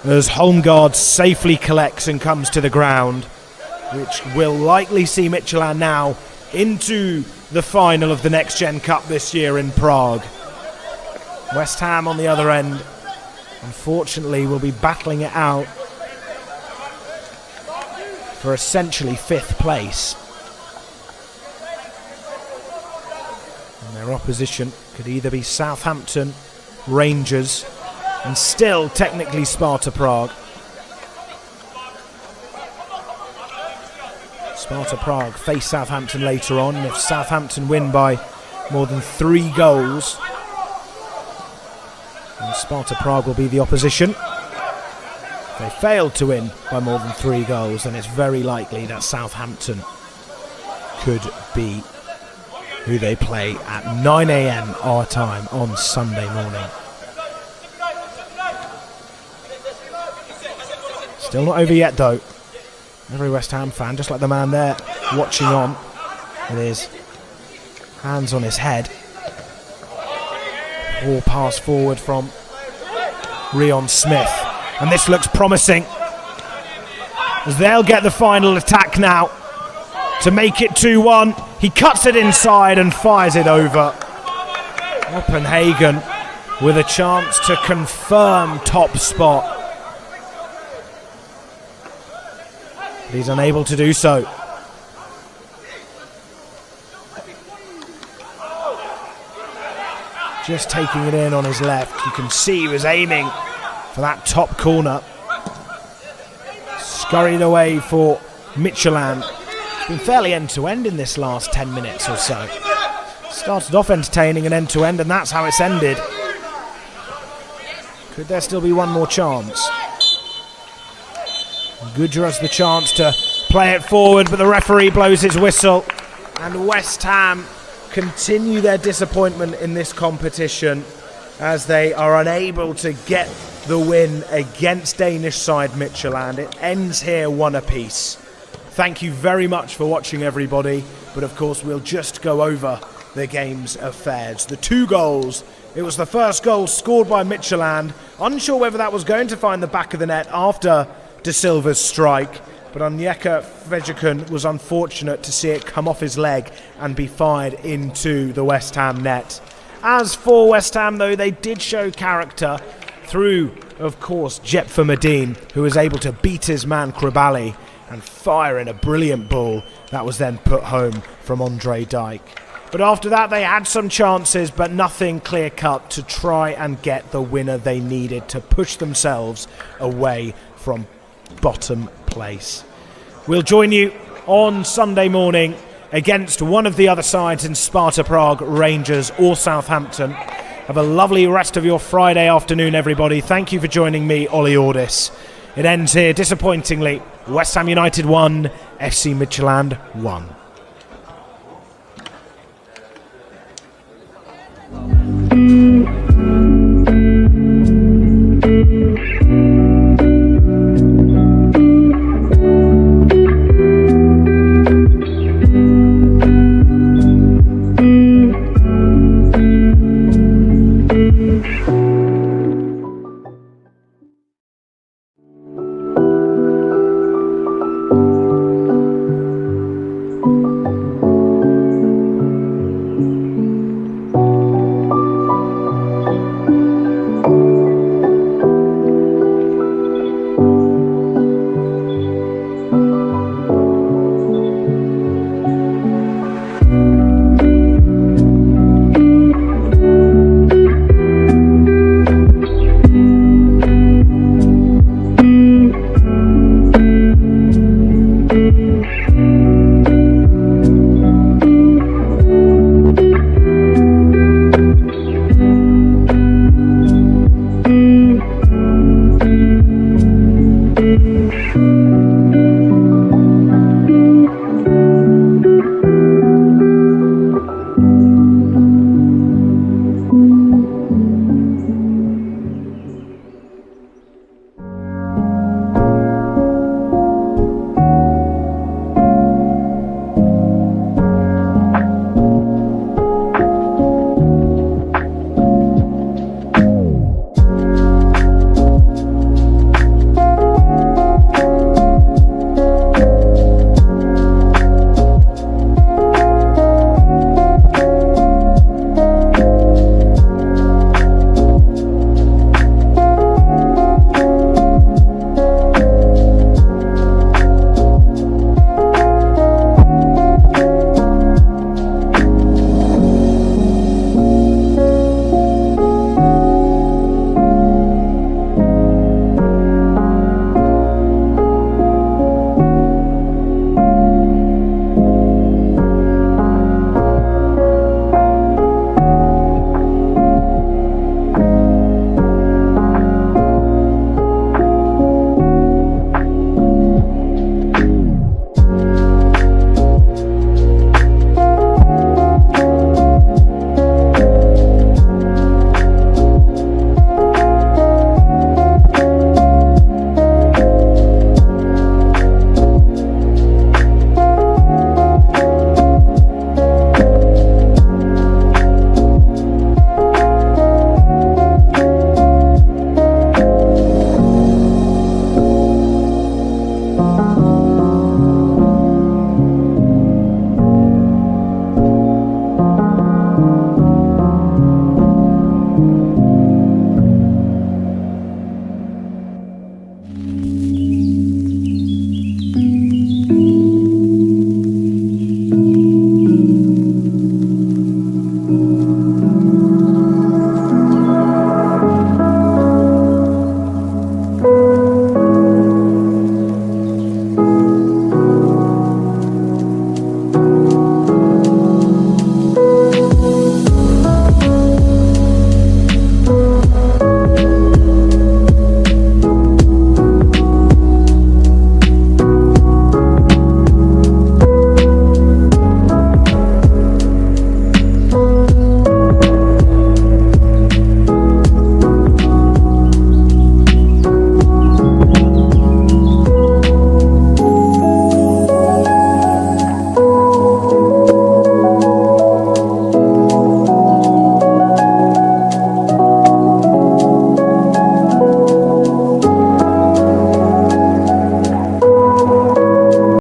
as Holmgaard safely collects and comes to the ground, which will likely see Midtjylland now into the final of the NextGen Cup this year in Prague. West Ham on the other end, unfortunately, will be battling it out for essentially 5th place. And their opposition could either be Southampton, Rangers, and still technically Sparta Prague. Sparta Prague face Southampton later on, and if Southampton win by more than 3 goals, then Sparta Prague will be the opposition. If they fail to win by more than 3 goals, then it's very likely that Southampton could be who they play at 9 AM our time on Sunday morning. Still not over yet though. Every West Ham fan, just like the man there, watching on with his hands on his head. Poor pass forward from Rion Smith. And this looks promising, as they'll get the final attack now to make it 2-1. He cuts it inside and fires it over. Oppenhagen with a chance to confirm top spot. But he's unable to do so. Just taking it in on his left. You can see he was aiming for that top corner. Scurried away for Midtjylland. It's been fairly end-to-end in this last 10 minutes or so. Started off entertaining and end-to-end, and that's how it's ended. Could there still be one more chance? Goodger has the chance to play it forward, but the referee blows his whistle, and West Ham continue their disappointment in this competition as they are unable to get the win against Danish side Midtjylland. It ends here 1 apiece. Thank you very much for watching, everybody, but of course we'll just go over the game's affairs. The 2 goals. It was the first goal scored by Midtjylland. Unsure whether that was going to find the back of the net after De Silva's strike, but Onyeka Fejikun was unfortunate to see it come off his leg and be fired into the West Ham net. As for West Ham, though, they did show character through, of course, Jepfer Medin, who was able to beat his man Kribali and fire in a brilliant ball that was then put home from Andre Dyke. But after that, they had some chances, but nothing clear-cut to try and get the winner they needed to push themselves away from bottom place. We'll join you on Sunday morning against one of the other sides in Sparta Prague, Rangers or Southampton. Have a lovely rest of your Friday afternoon, everybody. Thank you for joining me, Ollie Ordis. It ends here, disappointingly. West Ham United 1, FC Midtjylland 1.